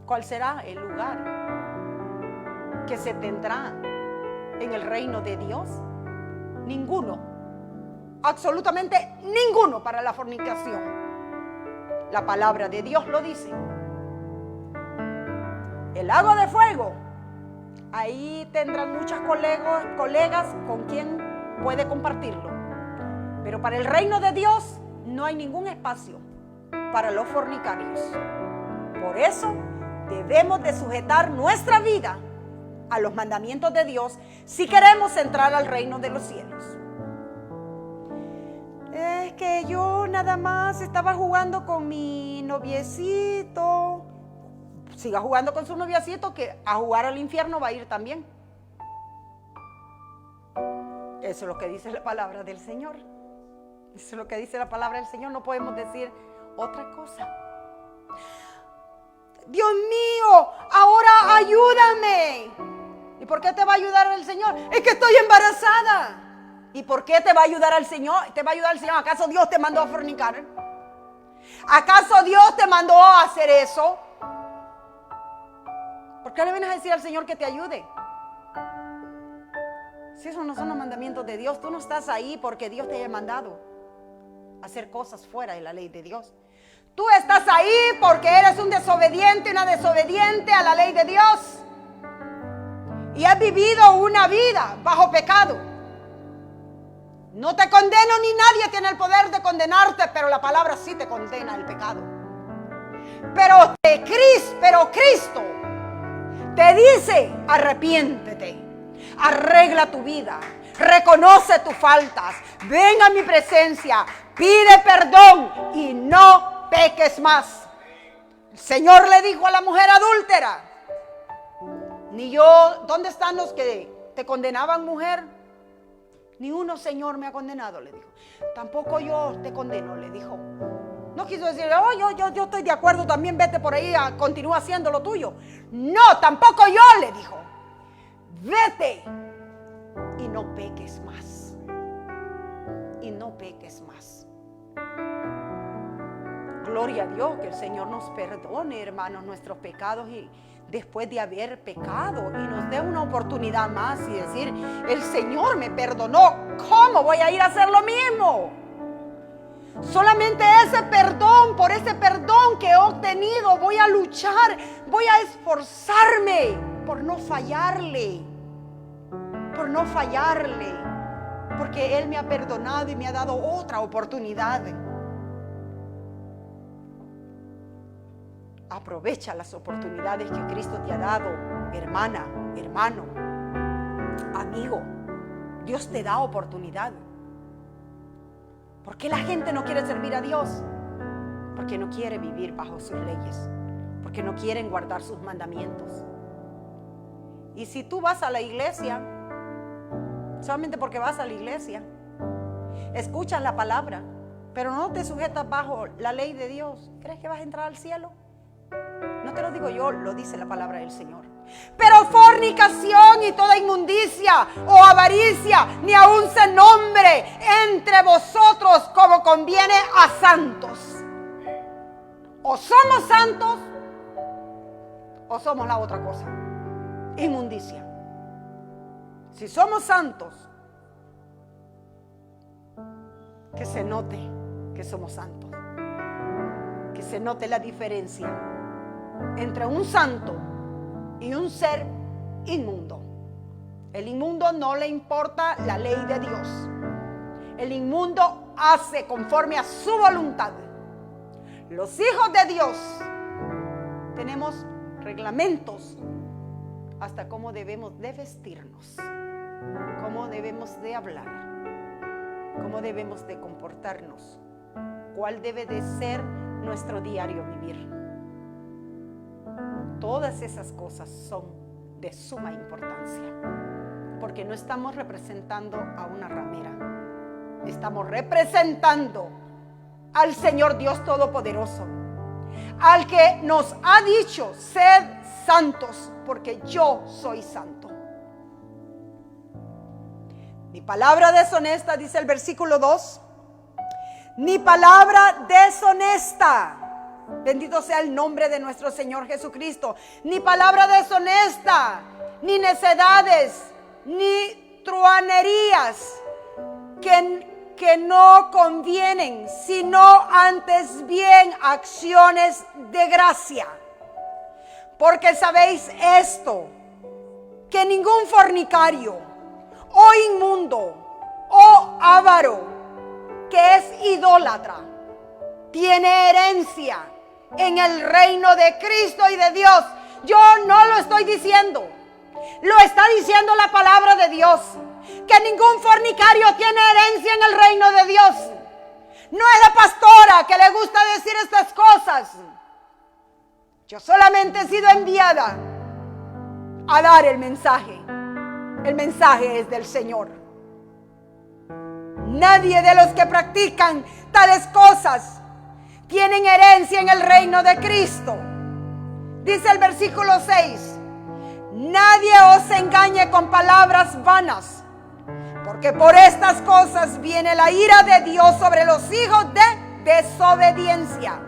¿Cuál será el lugar que se tendrá en el reino de Dios? Ninguno. absolutamente ninguno para la fornicación. La palabra de Dios lo dice. El lago de fuego, ahí tendrán muchas colegas con quien puede compartirlo. Pero para el reino de Dios no hay ningún espacio para los fornicarios. Por eso debemos de sujetar nuestra vida a los mandamientos de Dios si queremos entrar al reino de los cielos. Es que yo nada más estaba jugando con mi noviecito. Siga jugando con su noviecito, que a jugar al infierno va a ir también. Eso es lo que dice la palabra del Señor. Eso es lo que dice la palabra del Señor. No podemos decir otra cosa. Dios mío, ahora ayúdame. ¿Y por qué te va a ayudar el Señor? Es que estoy embarazada. ¿Y por qué te va a ayudar el Señor? ¿Te va a ayudar el Señor? ¿Acaso Dios te mandó a fornicar? ¿Acaso Dios te mandó a hacer eso? ¿Por qué le vienes a decir al Señor que te ayude? Si esos no son los mandamientos de Dios, tú no estás ahí porque Dios te haya mandado a hacer cosas fuera de la ley de Dios. Tú estás ahí porque eres un desobediente, una desobediente a la ley de Dios. Y has vivido una vida bajo pecado. No te condeno ni nadie tiene el poder de condenarte, pero la palabra sí te condena el pecado. Pero Cristo te dice: arrepiéntete, arregla tu vida, reconoce tus faltas, ven a mi presencia, pide perdón y no peques más. El Señor le dijo a la mujer adúltera: ni yo, ¿dónde están los que te condenaban, mujer? Ni uno, Señor, me ha condenado, le dijo. Tampoco yo te condeno, le dijo. No quiso decir: oh, yo estoy de acuerdo, también vete por ahí, continúa haciendo lo tuyo. No, tampoco yo, le dijo. Vete y no peques más. Y no peques más. Gloria a Dios, que el Señor nos perdone, hermanos, nuestros pecados, y después de haber pecado, y nos dé una oportunidad más y decir: el Señor me perdonó, ¿cómo voy a ir a hacer lo mismo? Solamente ese perdón, por ese perdón que he obtenido, voy a luchar, voy a esforzarme por no fallarle, porque Él me ha perdonado y me ha dado otra oportunidad. Aprovecha las oportunidades que Cristo te ha dado, hermana, hermano, amigo. Dios te da oportunidad. ¿Por qué la gente no quiere servir a Dios? Porque no quiere vivir bajo sus leyes, porque no quieren guardar sus mandamientos. Y si tú vas a la iglesia, solamente porque vas a la iglesia, escuchas la palabra, pero no te sujetas bajo la ley de Dios, ¿crees que vas a entrar al cielo? No te lo digo yo, lo dice la palabra del Señor. Pero fornicación y toda inmundicia o avaricia, ni aun se nombre entre vosotros como conviene a santos. O somos santos o somos la otra cosa, inmundicia. Si somos santos, que se note que somos santos, que se note la diferencia entre un santo y un ser inmundo. El inmundo no le importa la ley de Dios. El inmundo hace conforme a su voluntad. Los hijos de Dios tenemos reglamentos hasta cómo debemos de vestirnos, cómo debemos de hablar, cómo debemos de comportarnos, cuál debe de ser nuestro diario vivir. Todas esas cosas son de suma importancia, porque no estamos representando a una ramera, estamos representando al Señor Dios Todopoderoso, al que nos ha dicho: sed santos, porque yo soy santo. Ni palabra deshonesta, dice el versículo 2, ni palabra deshonesta. Bendito sea el nombre de nuestro Señor Jesucristo. Ni palabra deshonesta, ni necedades, ni truanerías, que que no convienen, sino antes bien acciones de gracia. Porque sabéis esto, que ningún fornicario, o inmundo, o avaro, que es idólatra, tiene herencia en el reino de Cristo y de Dios. Yo no lo estoy diciendo, lo está diciendo la palabra de Dios, que ningún fornicario tiene herencia en el reino de Dios. No es la pastora que le gusta decir estas cosas. Yo solamente he sido enviada a dar el mensaje. El mensaje es del Señor. Nadie de los que practican tales cosas tienen herencia en el reino de Cristo. Dice el versículo 6: nadie os engañe con palabras vanas, porque por estas cosas viene la ira de Dios sobre los hijos de desobediencia.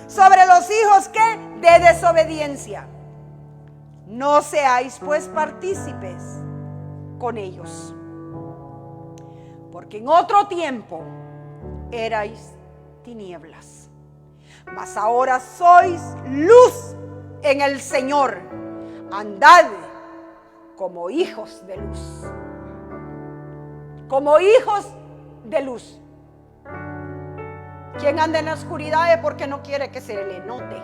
Sobre los hijos que de desobediencia. No seáis pues partícipes con ellos, porque en otro tiempo erais tinieblas, mas ahora sois luz en el Señor. Andad como hijos de luz. Como hijos de luz. Quien anda en la oscuridad es porque no quiere que se le note,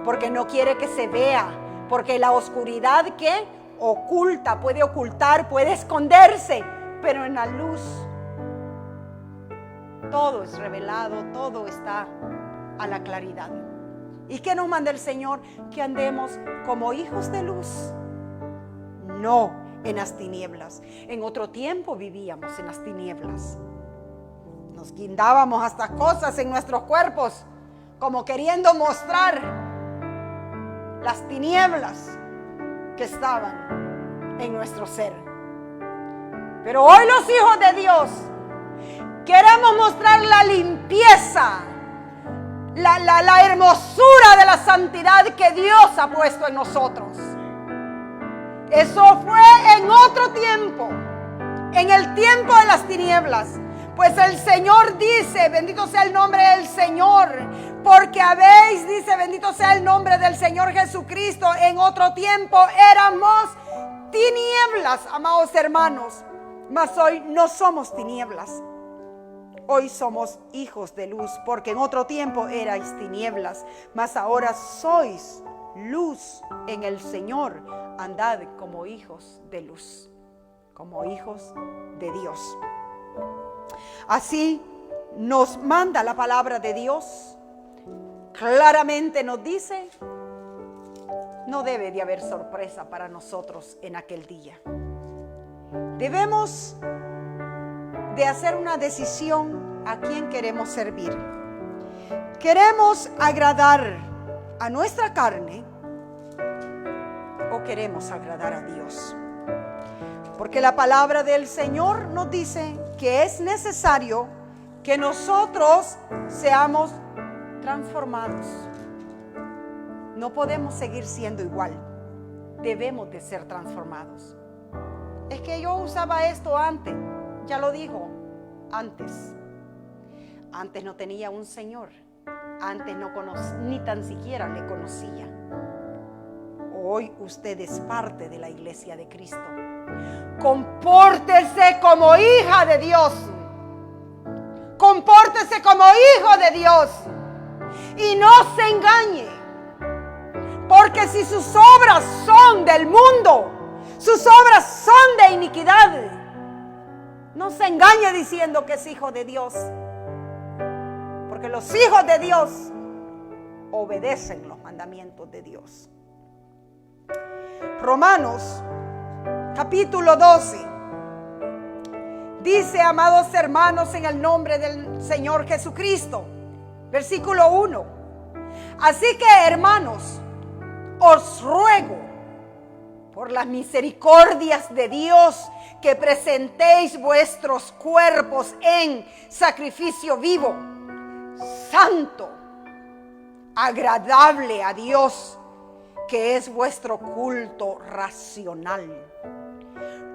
porque no quiere que se vea, porque la oscuridad que oculta, puede ocultar, puede esconderse, pero en la luz todo es revelado, todo está a la claridad. ¿Y qué nos manda el Señor? Que andemos como hijos de luz, no en las tinieblas. En otro tiempo vivíamos en las tinieblas. Nos guindábamos hasta cosas en nuestros cuerpos, como queriendo mostrar las tinieblas que estaban en nuestro ser. Pero hoy los hijos de Dios queremos mostrar la limpieza, la hermosura de la santidad que Dios ha puesto en nosotros. Eso fue en otro tiempo, en el tiempo de las tinieblas. Pues el Señor dice, bendito sea el nombre del Señor, porque habéis, dice, bendito sea el nombre del Señor Jesucristo, en otro tiempo éramos tinieblas, amados hermanos, mas hoy no somos tinieblas. Hoy somos hijos de luz, porque en otro tiempo erais tinieblas, mas ahora sois luz en el Señor. Andad como hijos de luz, como hijos de Dios. Así nos manda la palabra de Dios. Claramente nos dice, no debe de haber sorpresa para nosotros en aquel día. Debemos de hacer una decisión a quién queremos servir. ¿Queremos agradar a nuestra carne o queremos agradar a Dios? Porque la palabra del Señor nos dice que es necesario que nosotros seamos transformados. No podemos seguir siendo igual. Debemos de ser transformados. Es que yo usaba esto antes. Ya lo digo, antes. Antes no tenía un Señor. Antes no conocía, ni tan siquiera le conocía. Hoy usted es parte de la iglesia de Cristo. Compórtese como hija de Dios. Compórtese como hijo de Dios. Y no se engañe. Porque si sus obras son del mundo, sus obras son de iniquidad, no se engañe diciendo que es hijo de Dios. Porque los hijos de Dios obedecen los mandamientos de Dios. Romanos capítulo 12 dice, amados hermanos, en el nombre del Señor Jesucristo, versículo 1: así que, hermanos, os ruego por las misericordias de Dios que presentéis vuestros cuerpos en sacrificio vivo, santo, agradable a Dios, que es vuestro culto racional.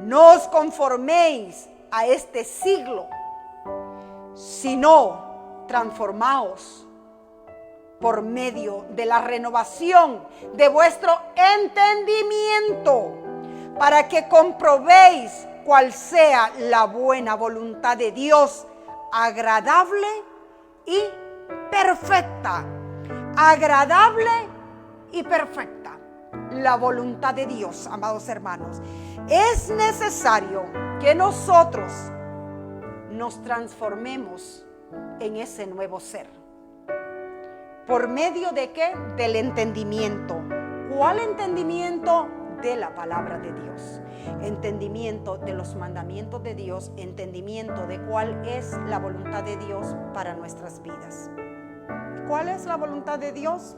No os conforméis a este siglo, sino transformaos por medio de la renovación de vuestro entendimiento, para que comprobéis cuál sea la buena voluntad de Dios, agradable y perfecta. Agradable y perfecta. La voluntad de Dios, amados hermanos. Es necesario que nosotros nos transformemos en ese nuevo ser. ¿Por medio de qué? Del entendimiento. ¿Cuál entendimiento? De la palabra de Dios. Entendimiento de los mandamientos de Dios. Entendimiento de cuál es la voluntad de Dios para nuestras vidas. ¿Cuál es la voluntad de Dios?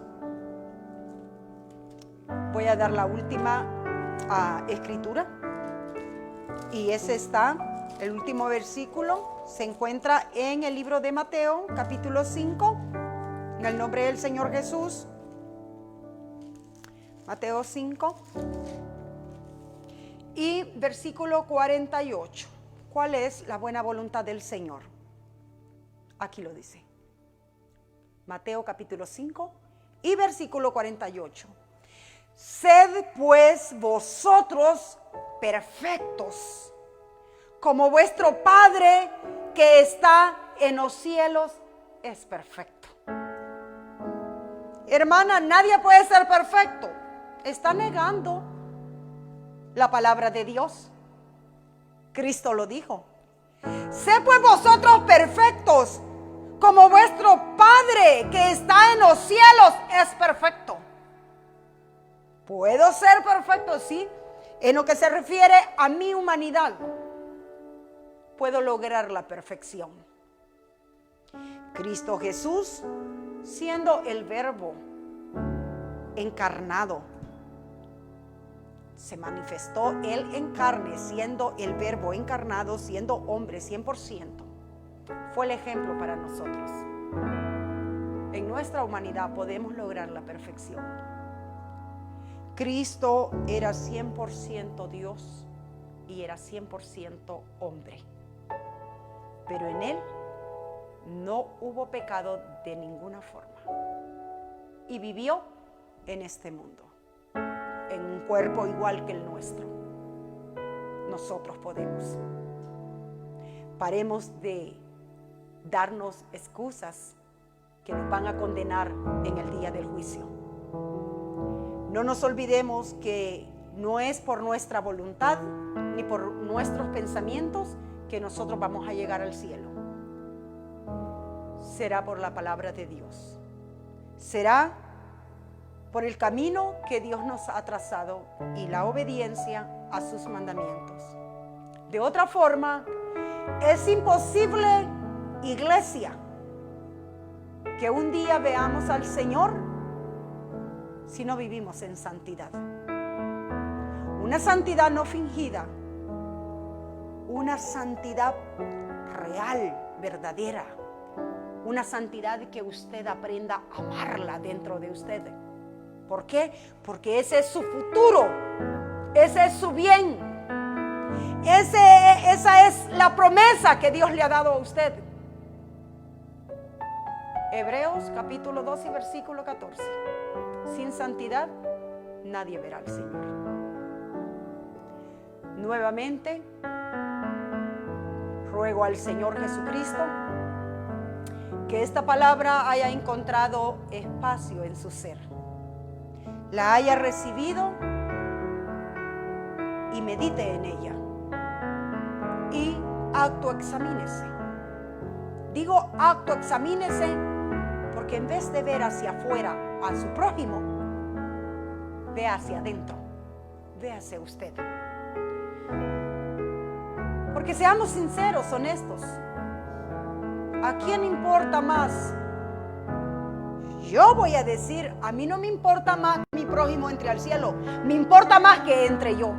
Voy a dar la última escritura. Y ese está, el último versículo, se encuentra en el libro de Mateo, capítulo 5, en el nombre del Señor Jesús. Mateo 5 y versículo 48. ¿Cuál es la buena voluntad del Señor? Aquí lo dice. Mateo capítulo 5 y versículo 48. Sed pues vosotros perfectos, como vuestro Padre que está en los cielos es perfecto. Hermana, nadie puede ser perfecto. Está negando la palabra de Dios. Cristo lo dijo. Sed pues vosotros perfectos, como vuestro Padre que está en los cielos es perfecto. ¿Puedo ser perfecto? Sí. En lo que se refiere a mi humanidad, puedo lograr la perfección. Cristo Jesús, siendo el Verbo encarnado, se manifestó Él en carne, siendo el Verbo encarnado, siendo hombre 100%. Fue el ejemplo para nosotros. En nuestra humanidad podemos lograr la perfección. Cristo era 100% Dios y era 100% hombre. Pero en Él no hubo pecado de ninguna forma. Y vivió en este mundo, en un cuerpo igual que el nuestro. Nosotros podemos. Paremos de darnos excusas que nos van a condenar en el día del juicio. No nos olvidemos que no es por nuestra voluntad ni por nuestros pensamientos que nosotros vamos a llegar al cielo. Será por la palabra de Dios. Será por el camino que Dios nos ha trazado y la obediencia a sus mandamientos. De otra forma, es imposible, iglesia, que un día veamos al Señor si no vivimos en santidad. Una santidad no fingida, una santidad real, verdadera, una santidad que usted aprenda a amarla dentro de usted. ¿Por qué? Porque ese es su futuro, ese es su bien, esa es la promesa que Dios le ha dado a usted. Hebreos capítulo 2 y versículo 14. Sin santidad nadie verá al Señor. Nuevamente ruego al Señor Jesucristo que esta palabra haya encontrado espacio en su ser, la haya recibido y medite en ella y autoexamínese. Digo autoexamínese porque en vez de ver hacia afuera a su prójimo, ve hacia adentro, véase usted. Porque seamos sinceros, honestos, ¿a quién importa más? Yo voy a decir, a mí no me importa más que mi prójimo entre al cielo, me importa más que entre yo.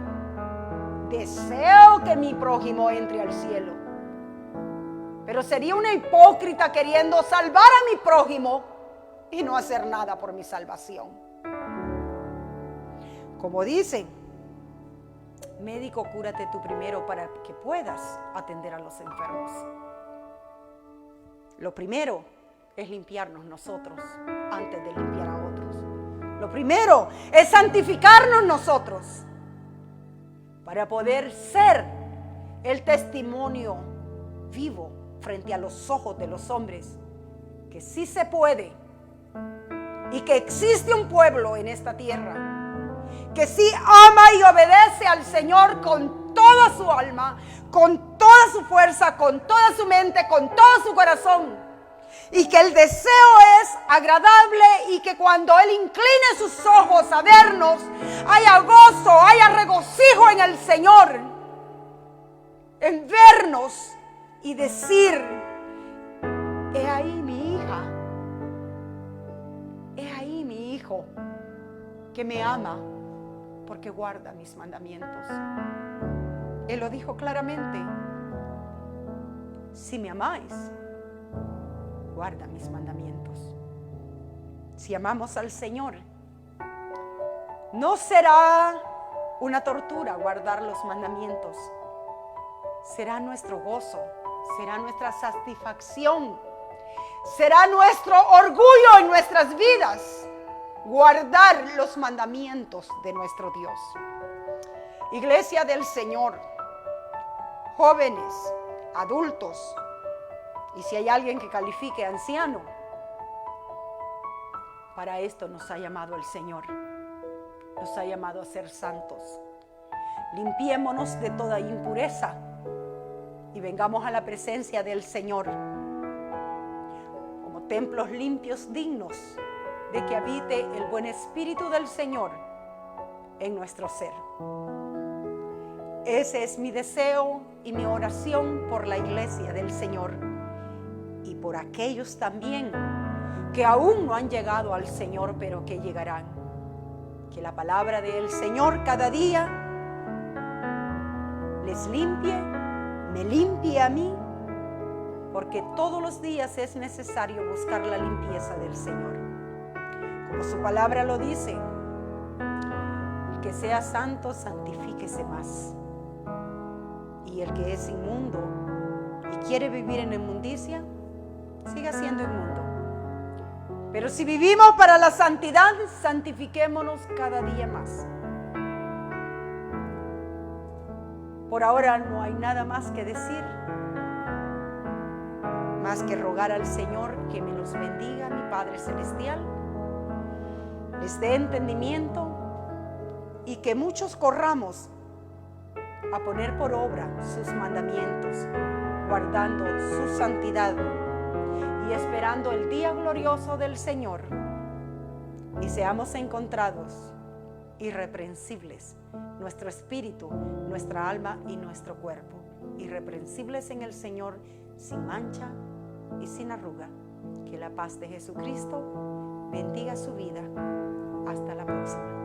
Deseo que mi prójimo entre al cielo, pero sería una hipócrita queriendo salvar a mi prójimo y no hacer nada por mi salvación. Como dicen, médico, cúrate tú primero para que puedas atender a los enfermos. Lo primero es limpiarnos nosotros antes de limpiar a otros. Lo primero es santificarnos nosotros para poder ser el testimonio vivo frente a los ojos de los hombres que sí se puede y que existe un pueblo en esta tierra que sí ama y obedece al Señor con toda su alma, con toda su fuerza, con toda su mente, con todo su corazón. Y que el deseo es agradable y que cuando Él incline sus ojos a vernos, haya gozo, haya regocijo en el Señor, en vernos y decir: he ahí mi hija, he ahí mi hijo que me ama porque guarda mis mandamientos. Él lo dijo claramente: si me amáis, guarda mis mandamientos. Si amamos al Señor, no será una tortura guardar los mandamientos. Será nuestro gozo, será nuestra satisfacción, será nuestro orgullo en nuestras vidas guardar los mandamientos de nuestro Dios. Iglesia del Señor, jóvenes, adultos, y si hay alguien que califique anciano, para esto nos ha llamado el Señor. Nos ha llamado a ser santos. Limpiémonos de toda impureza y vengamos a la presencia del Señor como templos limpios, dignos de que habite el buen espíritu del Señor en nuestro ser. Ese es mi deseo y mi oración por la iglesia del Señor y por aquellos también que aún no han llegado al Señor, pero que llegarán. Que la palabra del Señor cada día les limpie, me limpie a mí, porque todos los días es necesario buscar la limpieza del Señor. Como su palabra lo dice: el que sea santo, santifíquese más. Y el que es inmundo y quiere vivir en inmundicia, siga siendo inmundo. Pero si vivimos para la santidad, santifiquémonos cada día más. Por ahora no hay nada más que decir, más que rogar al Señor que me los bendiga, mi Padre Celestial, les dé entendimiento y que muchos corramos a poner por obra sus mandamientos, guardando su santidad y esperando el día glorioso del Señor, y seamos encontrados irreprensibles, nuestro espíritu, nuestra alma y nuestro cuerpo, irreprensibles en el Señor, sin mancha y sin arruga. Que la paz de Jesucristo bendiga su vida. Hasta la próxima.